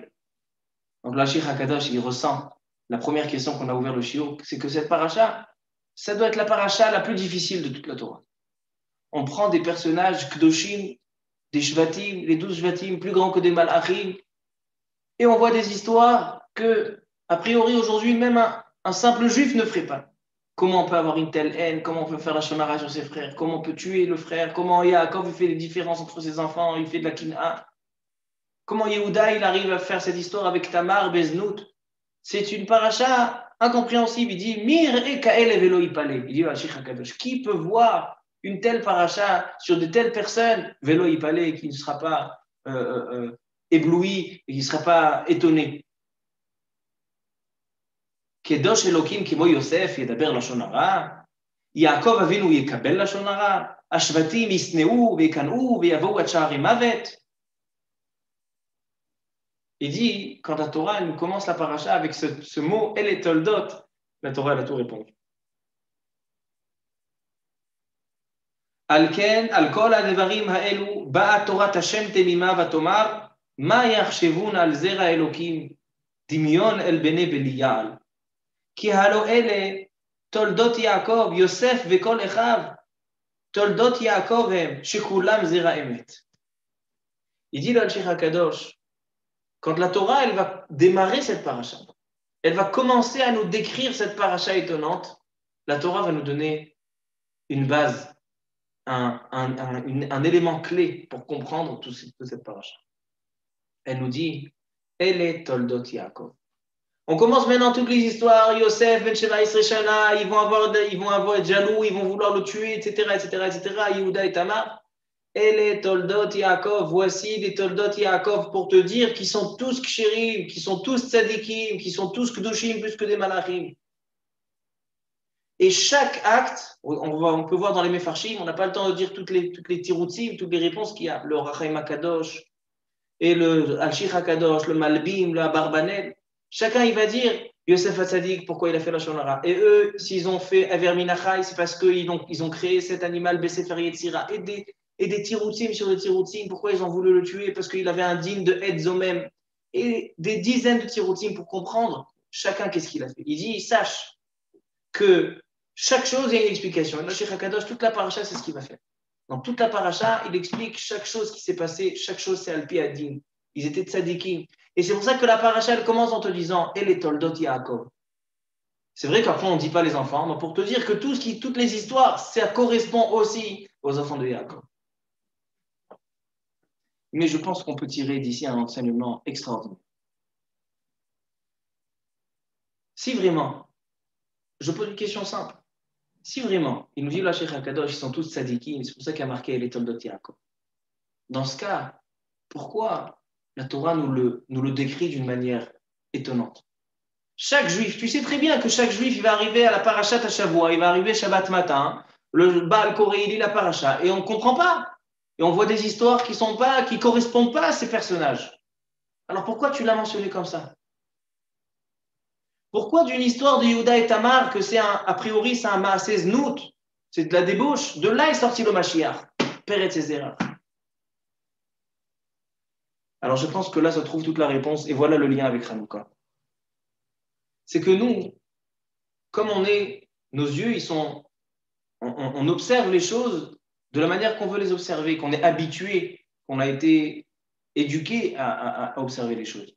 Donc la Shich HaKadosh il ressent la première question qu'on a ouvert le shiur, c'est que cette paracha ça doit être la paracha la plus difficile de toute la Torah. On prend des personnages kdoshim, des shvatim, les 12 shvatim plus grands que des malachim et on voit des histoires que a priori aujourd'hui même un simple juif ne ferait pas. Comment on peut avoir une telle haine? Comment on peut faire la shonara sur ses frères? Comment on peut tuer le frère? Comment Yaakov il fait les différences entre ses enfants? Il fait de la kina. Comment Yehuda il arrive à faire cette histoire avec Tamar, Beznout? C'est une paracha incompréhensible. Il dit Mir et Kael velo ipale. Il dit Al-Shich HaKadosh, qui peut voir une telle paracha sur de telles personnes, velo ipale, qui ne sera pas ébloui et qui ne sera pas étonné? קדוש אלוקים כמו יוסף ידבר לשון הרע, יעקב אבינו יקבל לשון הרע, השבטים ישנאו ויקנאו ויבואו עד שערי מוות. Il dit, quand la Torah elle nous commence la paracha avec ce mot El et Toldot, la Torah elle a tout répondu. על כן, על כל הדברים האלו באה תורת השם תמימה ותאמר, מה יחשבון על זרע אלוקים, דמיון אל בני בליעל. כי הלא אלה תולדות יעקב, יוסף וכל אחיו, תולדות יעקב הם, שכולם זרע אמת. Il dit le Al-Shich HaKadosh, quand la Torah elle va démarrer cette paracha, elle va commencer à nous décrire cette paracha étonnante, la Torah va nous donner une base, un élément clé pour comprendre toute cette paracha. Elle nous dit, elle est Toldot Yaakov. On commence maintenant toutes les histoires, Yosef, Ben Sheva, Esrei Shana, ils vont avoir jaloux, ils vont vouloir le tuer, etc., etc., etc., Yehuda et Tamar. Et les Toldot Yaakov, voici les Toldot Yaakov pour te dire qu'ils sont tous kshérim, qu'ils sont tous tzadikim, qu'ils sont tous kdoshim plus que des malachim. Et chaque acte, on peut voir dans les Mefarshim, on n'a pas le temps de dire toutes les tiroutzim, toutes les réponses qu'il y a. Le Rachaim HaKadosh, et le Al-Shir HaKadosh, le Malbim, le Abarbanel, chacun il va dire Yosef Hatzadik, pourquoi il a fait la Shonara. Et eux, s'ils ont fait Averminachai, c'est parce qu'ils ont créé cet animal Besefer Yetzira et des tiroutim sur des tiroutim. Pourquoi ils ont voulu le tuer? Parce qu'il avait un digne de Edzomem. Et des dizaines de tiroutim pour comprendre chacun qu'est-ce qu'il a fait. Il dit, sache que chaque chose, il y a une explication. Et le Sheikh HaKadosh, toute la paracha, c'est ce qu'il va faire. Dans toute la paracha, il explique chaque chose qui s'est passée, chaque chose c'est Alpi Adin. Ils étaient tzadikim. Et c'est pour ça que la paracha, elle commence en te disant El et Toldot Yaakov. C'est vrai qu'après, on ne dit pas les enfants, mais pour te dire que toutes les histoires, ça correspond aussi aux enfants de Yaakov. Mais je pense qu'on peut tirer d'ici un enseignement extraordinaire. Si vraiment, je pose une question simple. Si vraiment, il nous dit la Sheikh HaKadosh, ils sont tous tzadikim, c'est pour ça qu'il y a marqué El et Toldot Yaakov. Dans ce cas, pourquoi la Torah nous le décrit d'une manière étonnante? Chaque juif, tu sais très bien que chaque juif, il va arriver à la parachat à Shavua, il va arriver Shabbat matin, le Baal Koré, il lit la paracha, et on ne comprend pas. Et on voit des histoires qui ne correspondent pas à ces personnages. Alors pourquoi tu l'as mentionné comme ça? Pourquoi d'une histoire de Yehuda et Tamar, que a priori c'est un Maaseh Znout, c'est de la débauche, de là est sorti le Mashiach, Père et ses erreurs. Alors je pense que là se trouve toute la réponse, et voilà le lien avec Hanouka. C'est que nous, comme nos yeux, on observe les choses de la manière qu'on veut les observer, qu'on est habitué, qu'on a été éduqué à observer les choses.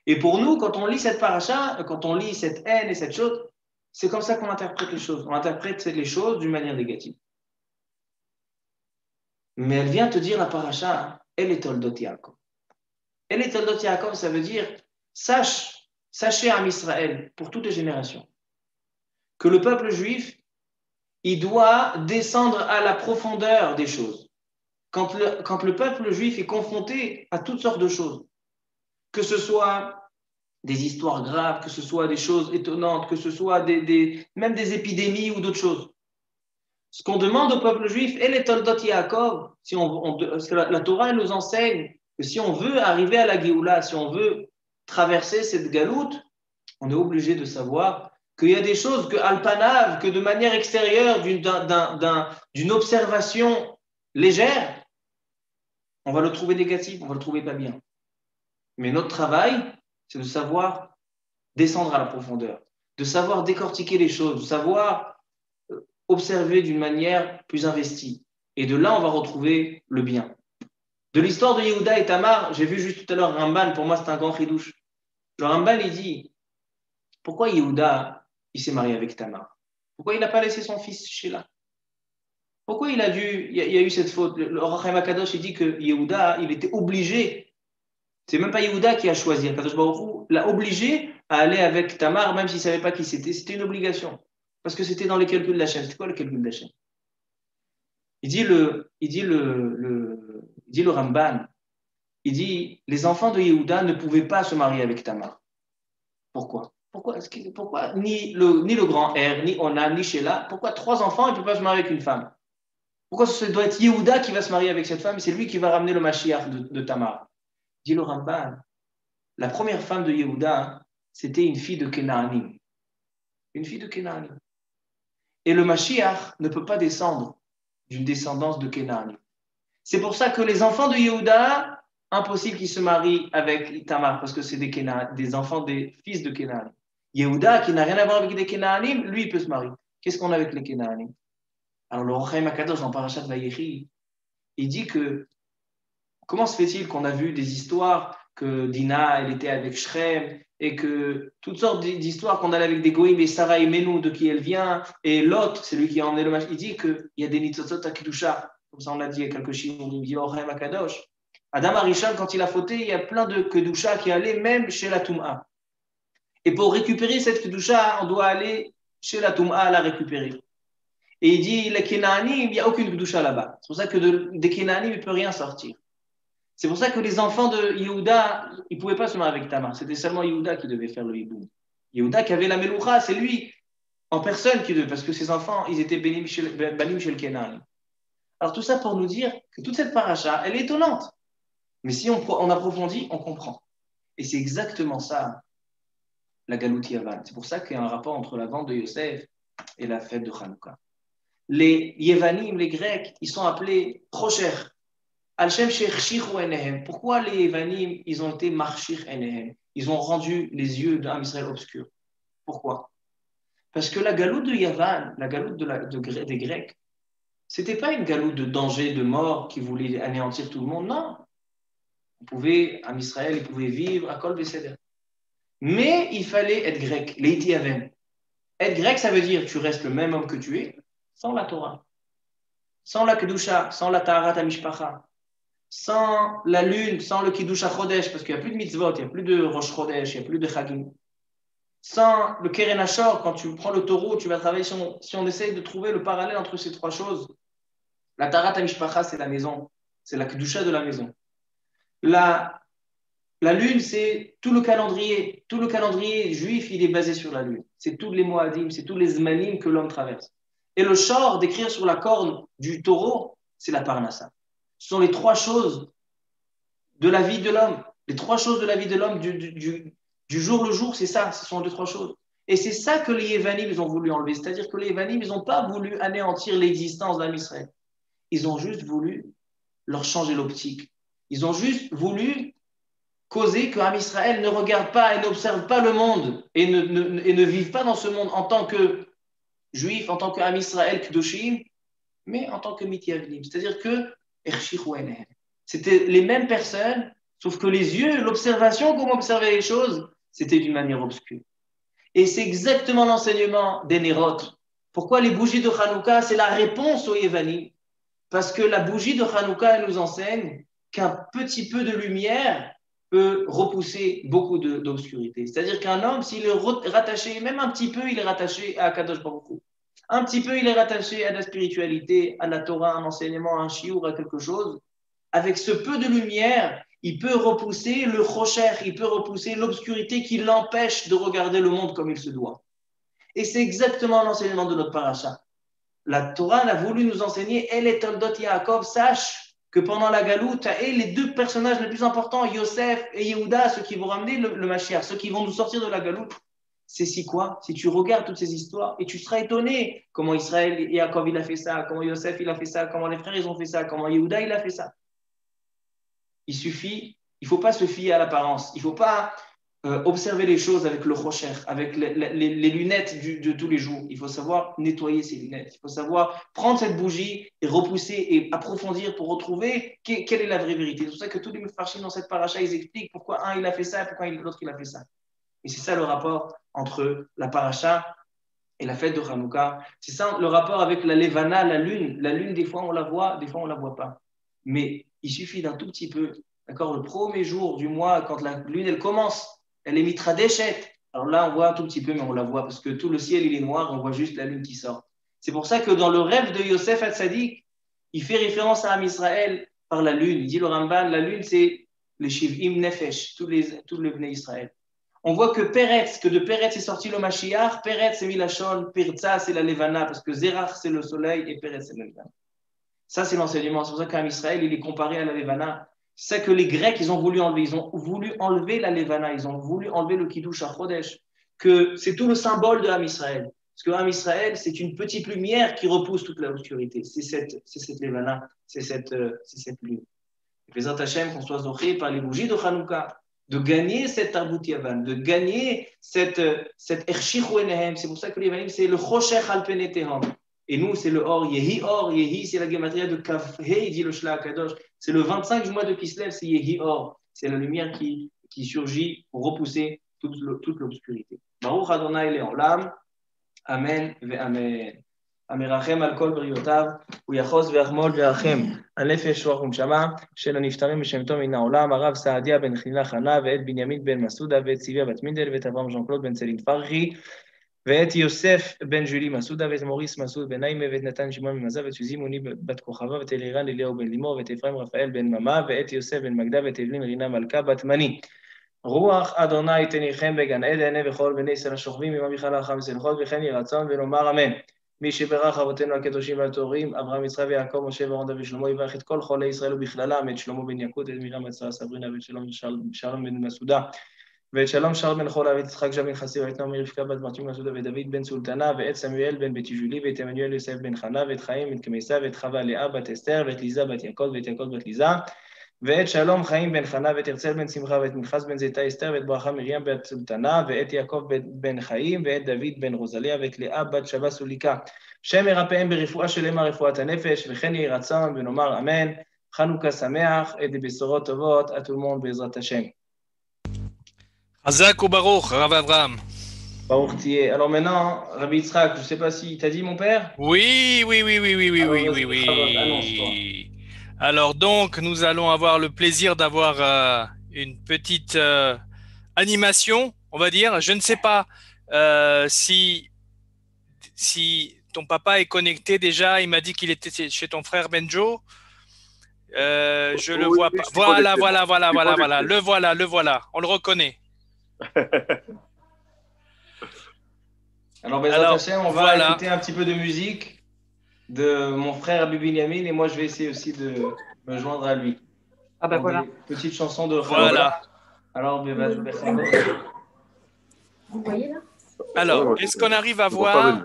Et pour nous, quand on lit cette paracha, quand on lit cette haine et cette chose, c'est comme ça qu'on interprète les choses. On interprète les choses d'une manière négative. Mais elle vient te dire la paracha, elle est Toldot Yaakov. Elle est Toldot Yaakov, ça veut dire, sachez à Israël, pour toutes les générations, que le peuple juif, il doit descendre à la profondeur des choses. Quand le peuple juif est confronté à toutes sortes de choses, que ce soit des histoires graves, que ce soit des choses étonnantes, que ce soit même des épidémies ou d'autres choses. Ce qu'on demande au peuple juif, et les Toldot Yaakov, parce que la Torah elle nous enseigne que si on veut arriver à la Géoula, si on veut traverser cette galoute, on est obligé de savoir qu'il y a des choses que Alpanav, que de manière extérieure, d'une observation légère, on va le trouver négatif, on va le trouver pas bien. Mais notre travail, c'est de savoir descendre à la profondeur, de savoir décortiquer les choses, de savoir observer d'une manière plus investie. Et de là, on va retrouver le bien. De l'histoire de Yehuda et Tamar, j'ai vu juste tout à l'heure Ramban, pour moi c'est un grand chidouche. Le Ramban, il dit, pourquoi Yehuda, il s'est marié avec Tamar? Pourquoi il n'a pas laissé son fils Sheila? Pourquoi il y a eu cette faute? Le Rachem Akadosh, il dit que Yehuda, il était obligé. C'est même pas Yehuda qui a choisi. Akadosh Baruch Hu l'a obligé à aller avec Tamar, même s'il ne savait pas qui c'était. C'était une obligation. Parce que c'était dans les calculs de la chaîne. C'était quoi le calcul de la chaîne? Il dit le Ramban, il dit, les enfants de Yehuda ne pouvaient pas se marier avec Tamar. Pourquoi? Pourquoi ni le grand R, ni Onan, ni Sheila, pourquoi trois enfants ne peuvent pas se marier avec une femme? Pourquoi ce doit être Yehuda qui va se marier avec cette femme et c'est lui qui va ramener le Mashiach de Tamar? Dit le Ramban, la première femme de Yehuda, c'était une fille de Kenaanim. Une fille de Kenaanim. Et le Mashiach ne peut pas descendre d'une descendance de Kenaanim. C'est pour ça que les enfants de Yehuda, impossible qu'ils se marient avec Tamar, parce que c'est des enfants des fils de Kenaanim. Yehuda, qui n'a rien à voir avec des Kenaanim, lui, il peut se marier. Qu'est-ce qu'on a avec les Kenaanim? Alors, le Rochaim Akadosh, dans Parashat Vayechi, il dit que comment se fait-il qu'on a vu des histoires que Dina, elle était avec Shrem, et que toutes sortes d'histoires qu'on a avec des Goïm, et Sarah et Menou, de qui elle vient, et Lot, c'est lui qui a emmené le match. Il dit qu'il y a des Nitzotzot à Kedusha, comme ça on l'a dit il y a quelques chiffres, il dit Rochaim Akadosh. Adam Arishon, quand il a fauté, il y a plein de Kedusha qui allaient même chez la Toum'a. Et pour récupérer cette Kedusha, on doit aller chez la Toum'a la récupérer. Et il dit, les Kenaanim, il n'y a aucune Kedusha là-bas. C'est pour ça que des Kenaanim, il ne peut rien sortir. C'est pour ça que les enfants de Yehuda, ils ne pouvaient pas se marier avec Tamar. C'était seulement Yehuda qui devait faire le hiboum. Yehuda qui avait la Meloucha, c'est lui, en personne qui devait, parce que ses enfants, ils étaient banim chez le Kenaanim. Alors tout ça pour nous dire que toute cette paracha, elle est étonnante. Mais si on approfondit, on comprend. Et c'est exactement ça, la Galoute Yavan. C'est pour ça qu'il y a un rapport entre la vente de Yosef et la fête de Hanouka. Les Yevanim, les Grecs, ils sont appelés Procher. Al-Shem Shechichu Enehem. Pourquoi les Yevanim, ils ont été Marchir Enehem? Ils ont rendu les yeux d'un Israël obscur. Pourquoi? Parce que la galoute de Yavan, la galoute des Grecs, c'était pas une galoute de danger, de mort qui voulait anéantir tout le monde. Non. En Israël, ils pouvaient vivre à Kol Beseder. Mais il fallait être grec, Leiti Avem. Être grec, ça veut dire tu restes le même homme que tu es, sans la Torah, sans la Kedusha, sans la Taharat Amishpacha, sans la lune, sans le Kiddush Chodesh, parce qu'il n'y a plus de mitzvot, il n'y a plus de Rosh Chodesh, il n'y a plus de Chagim. Sans le Keren Hashor, quand tu prends le taureau, tu vas travailler, si on essaye de trouver le parallèle entre ces trois choses, la Taharat Amishpacha, c'est la maison, c'est la Kedusha de la maison. La lune, c'est tout le calendrier. Tout le calendrier juif, il est basé sur la lune. C'est tous les moadim, c'est tous les zmanim que l'homme traverse. Et le shor, d'écrire sur la corne du taureau, c'est la parnassa. Ce sont les trois choses de la vie de l'homme. Les trois choses de la vie de l'homme du jour le jour, c'est ça. Ce sont les trois choses. Et c'est ça que les Yevanim, ils ont voulu enlever. C'est-à-dire que les Yevanim, ils n'ont pas voulu anéantir l'existence d'Am Israël. Ils ont juste voulu leur changer l'optique. Ils ont juste voulu causer que Am Israël ne regarde pas et n'observe pas le monde et ne vive pas dans ce monde en tant que juif, en tant qu'Am Israël Kedoshim, mais en tant que Mityavnim. C'est-à-dire que c'était les mêmes personnes, sauf que les yeux, l'observation, comment observer les choses, c'était d'une manière obscure. Et c'est exactement l'enseignement des Nérot. Pourquoi les bougies de Hanouka, c'est la réponse aux Yevanim? Parce que la bougie de Hanouka, elle nous enseigne qu'un petit peu de lumière peut repousser beaucoup d'obscurité. C'est-à-dire qu'un homme, s'il est rattaché, même un petit peu, il est rattaché à Kadosh Baruch Hu. Un petit peu, il est rattaché à la spiritualité, à la Torah, à un enseignement, à un chiour, à quelque chose. Avec ce peu de lumière, il peut repousser le chocher, il peut repousser l'obscurité qui l'empêche de regarder le monde comme il se doit. Et c'est exactement l'enseignement de notre paracha. La Torah a voulu nous enseigner, elle est Toldot Yaakov, sache que pendant la galoute, et les deux personnages les plus importants, Yosef et Yehuda, ceux qui vont ramener le Mashiach, ceux qui vont nous sortir de la galoute, c'est si quoi? Si tu regardes toutes ces histoires et tu seras étonné comment Israël et Yaakov il a fait ça, comment Yosef il a fait ça, comment les frères ils ont fait ça, comment Yehuda il a fait ça. Il ne faut pas se fier à l'apparence, il ne faut pas observer les choses avec le rocher, avec les lunettes de tous les jours. Il faut savoir nettoyer ses lunettes. Il faut savoir prendre cette bougie et repousser et approfondir pour retrouver quelle est la vraie vérité. C'est pour ça que tous les mefarshim dans cette paracha, ils expliquent pourquoi un il a fait ça et pourquoi l'autre il a fait ça. Et c'est ça le rapport entre la paracha et la fête de Hanouka. C'est ça le rapport avec la levana, la lune. La lune, des fois on la voit, des fois on ne la voit pas. Mais il suffit d'un tout petit peu. D'accord, le premier jour du mois, quand la lune elle commence, elle est mitradeshet. Alors là, on voit un tout petit peu, mais on la voit parce que tout le ciel il est noir, on voit juste la lune qui sort. C'est pour ça que dans le rêve de Yosef Hatzadik, il fait référence à Am Israël par la lune. Il dit le Ramban, la lune c'est les Shiv'im Nefesh, tout le Bnei Israël. On voit que Peretz, que de Peretz est sorti le Mashiach, Peretz c'est Milachon, Pirza c'est la Levana, parce que Zerach c'est le soleil et Peretz c'est la Levana. Ça c'est l'enseignement. C'est pour ça qu'Am Israël il est comparé à la Levana. C'est ça que les Grecs, ils ont voulu enlever. Ils ont voulu enlever la Levana, ils ont voulu enlever le Kiddush HaChodesh, que c'est tout le symbole de Am Israël. Parce que Am Israël, c'est une petite lumière qui repousse toute l'obscurité. C'est cette Levana, c'est cette lune. Et Bezrat Hashem, qu'on soit zoché par les bougies de Hanouka, de gagner cette Tarbut Yavan, de gagner cette Ershich Enehem. C'est pour ça que les Yevanim, c'est le Choshech al Pene Tehom. Et nous, c'est le Or, Yehi, c'est la gematria de Kaf-Hei, dit le Shla Kadosh. C'est le 25 du mois de Kislev, c'est Yehi Or. C'est la lumière qui surgit pour repousser toute l'obscurité. Baruch Adonai Le'olam, Amen ve'Amen. המרחם על כל בריאותיו, הוא יחוז ויחמול וירחם על נפש רוח ונשמה של הנפטרים בשם טוב מן העולם, הרב סעדיה בן חילה חנה, ואת בנימין בן מסעודה, ואת ציוויה בת מינדל, ואת אברהם ז'אן קלוד בן צלין פרחי, ואת יוסף בן ג'ולי מסעודה, ואת מוריס מסעוד בן נעימה, ואת נתן שמעון ממזל, ואת סוזי מוני בת כוכבה, ואת אלירן אליהו בן לימור, ואת אפרים רפאל בן ממה, ואת יוסף בן מגדה, ואת אבלין רינה מלכה בת מני. רוח אדוני תניחם בגן עדן, וכל בני ישראל השוכבים עמם בכללך וסליחות, וכן יהי רצון ונאמר אמן. מי שברך אבותינו הקדושים והטהורים, אברהם, יצחק ויעקב, משה ואהרון דוד ושלמה, יברך את כל חולי ישראל ובכללם, את שלמה בן יקות, את מרים הצרה סברינה, ואת שלום בן מסעודה, ואת שלום שר בן חולה, ואת יצחק ז'ה בן חסי, ואת נעמי רבקה בת מרצ'ים מסעודה, ודוד בן סולטנה, ואת סמואל בן בית ישולי, ואת עמנואל יוסף בן חנה, ואת חיים בן קמייסה, ואת חווה לאה בת אסתר, ואת ליזה בת יעקב, ואת יעקב בת ליזה, ואת שלום חיים בן חנה, ואת הרצל בן שמחה, ואת מנחס בן זיתה אסתר, ואת ברכה מרים בת סולטנה, ואת יעקב בן חיים, ואת דוד בן רוזליה, ואת לאה בת שבה סוליקה. שם ירפאם ברפואה שלמה רפואת הנפש, וכן יהי רצון ונאמר אמן. חנוכה שמח, את בשורות טובות, à tout le monde בעזרת השם. Hazak ou Baruch, Rav Avraham. Baruch Tieh. Alors maintenant, Rabbi Yitzhak, je ne sais pas si t'as dit mon père? Oui. Alors donc, nous allons avoir le plaisir d'avoir une petite animation, on va dire. Je ne sais pas si ton papa est connecté déjà. Il m'a dit qu'il était chez ton frère Benjo. Je le vois pas. Voilà. Le voilà. On le reconnaît. Alors, Bezrat Hashem, on va écouter un petit peu de musique de mon frère Bibi Yamin et moi je vais essayer aussi de me joindre à lui. Ah ben voilà. Petite chanson de Voilà. Alors, Vous voyez là? Alors, est-ce qu'on arrive à voir?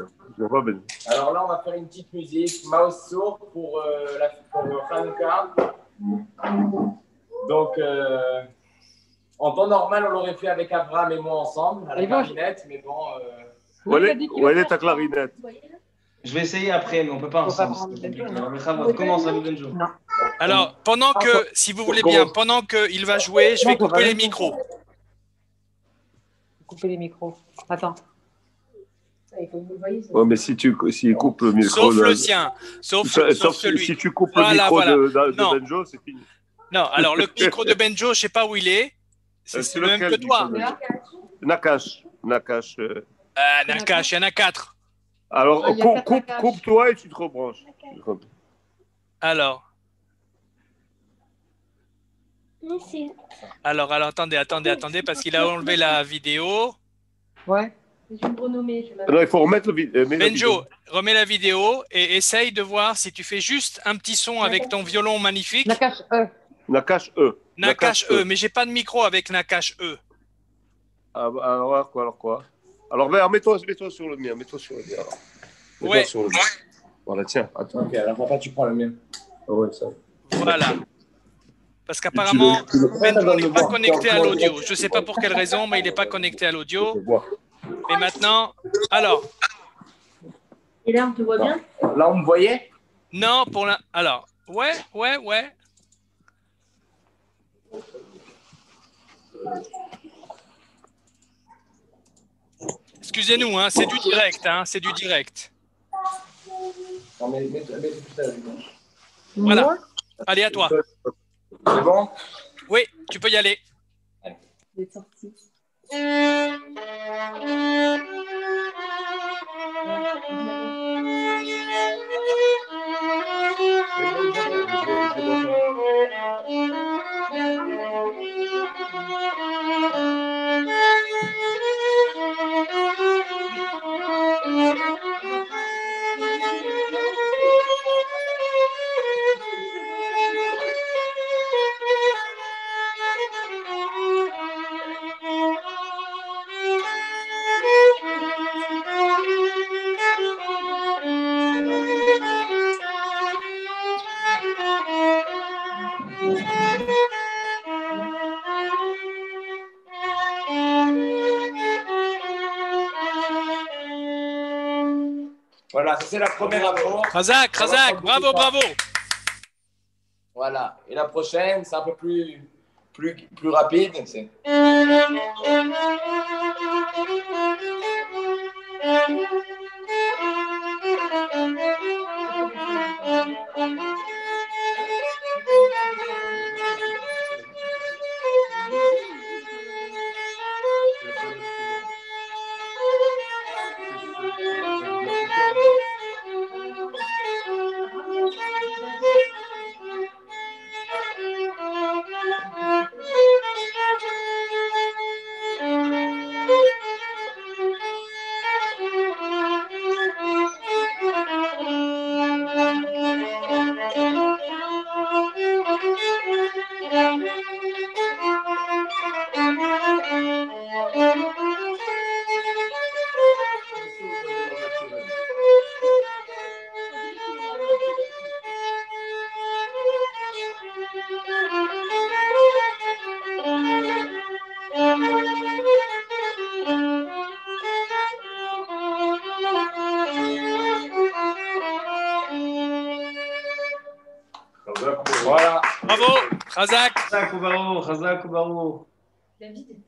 Alors là, on va faire une petite musique, mouse sourd pour Hanouka. Donc, en temps normal, on l'aurait fait avec Abraham et moi ensemble, à la clarinette, mais bon... Où elle est ta clarinette? Je vais essayer après, mais on ne peut pas ensemble. Commence, Rabbi Benjo. Alors, pendant que, si vous voulez bien, pendant qu'il va jouer, je vais couper les micros. Couper les micros. Attends. Ouais, mais s'il coupe le micro... Sauf le sien. Sauf celui. Si tu coupes le micro de Benjo, c'est fini. Non, alors le micro de Benjo, je ne sais pas où il est. C'est le même que toi. Nakash. Nakash, il y en a 4. Alors, coupe-toi et tu te rebranches. Alors, attendez, parce qu'il a enlevé la vidéo. Ouais. Non, il faut remettre le vidéo. Benjo, remets la vidéo et essaye de voir si tu fais juste un petit son avec ton violon magnifique. Nakash E. Nakash E. Mais j'ai pas de micro avec Nakash E. Alors quoi? Alors, mets-toi sur le mien. Ouais. Voilà, tiens. Attends. Ok, alors papa, tu prends le mien. Ouais, ça. Voilà. Parce qu'apparemment, Benjo n'est pas connecté à l'audio. Je ne sais pas pour quelle raison, mais il n'est pas connecté à l'audio. Et maintenant, alors. Et là, on te voit bien? Là, on me voyait? Non, alors, ouais. Excusez-nous, hein, c'est du direct. Non, mais voilà. Allez, à toi. C'est bon? Oui, tu peux y aller. Vous êtes sorti. Voilà, ça c'est la première amour. Razak, bravo. Voilà, et la prochaine, c'est un peu plus rapide. C'est... Voilà. Bravo, Razak. Chazak ou Baruch, Chazak ou Baruch. David.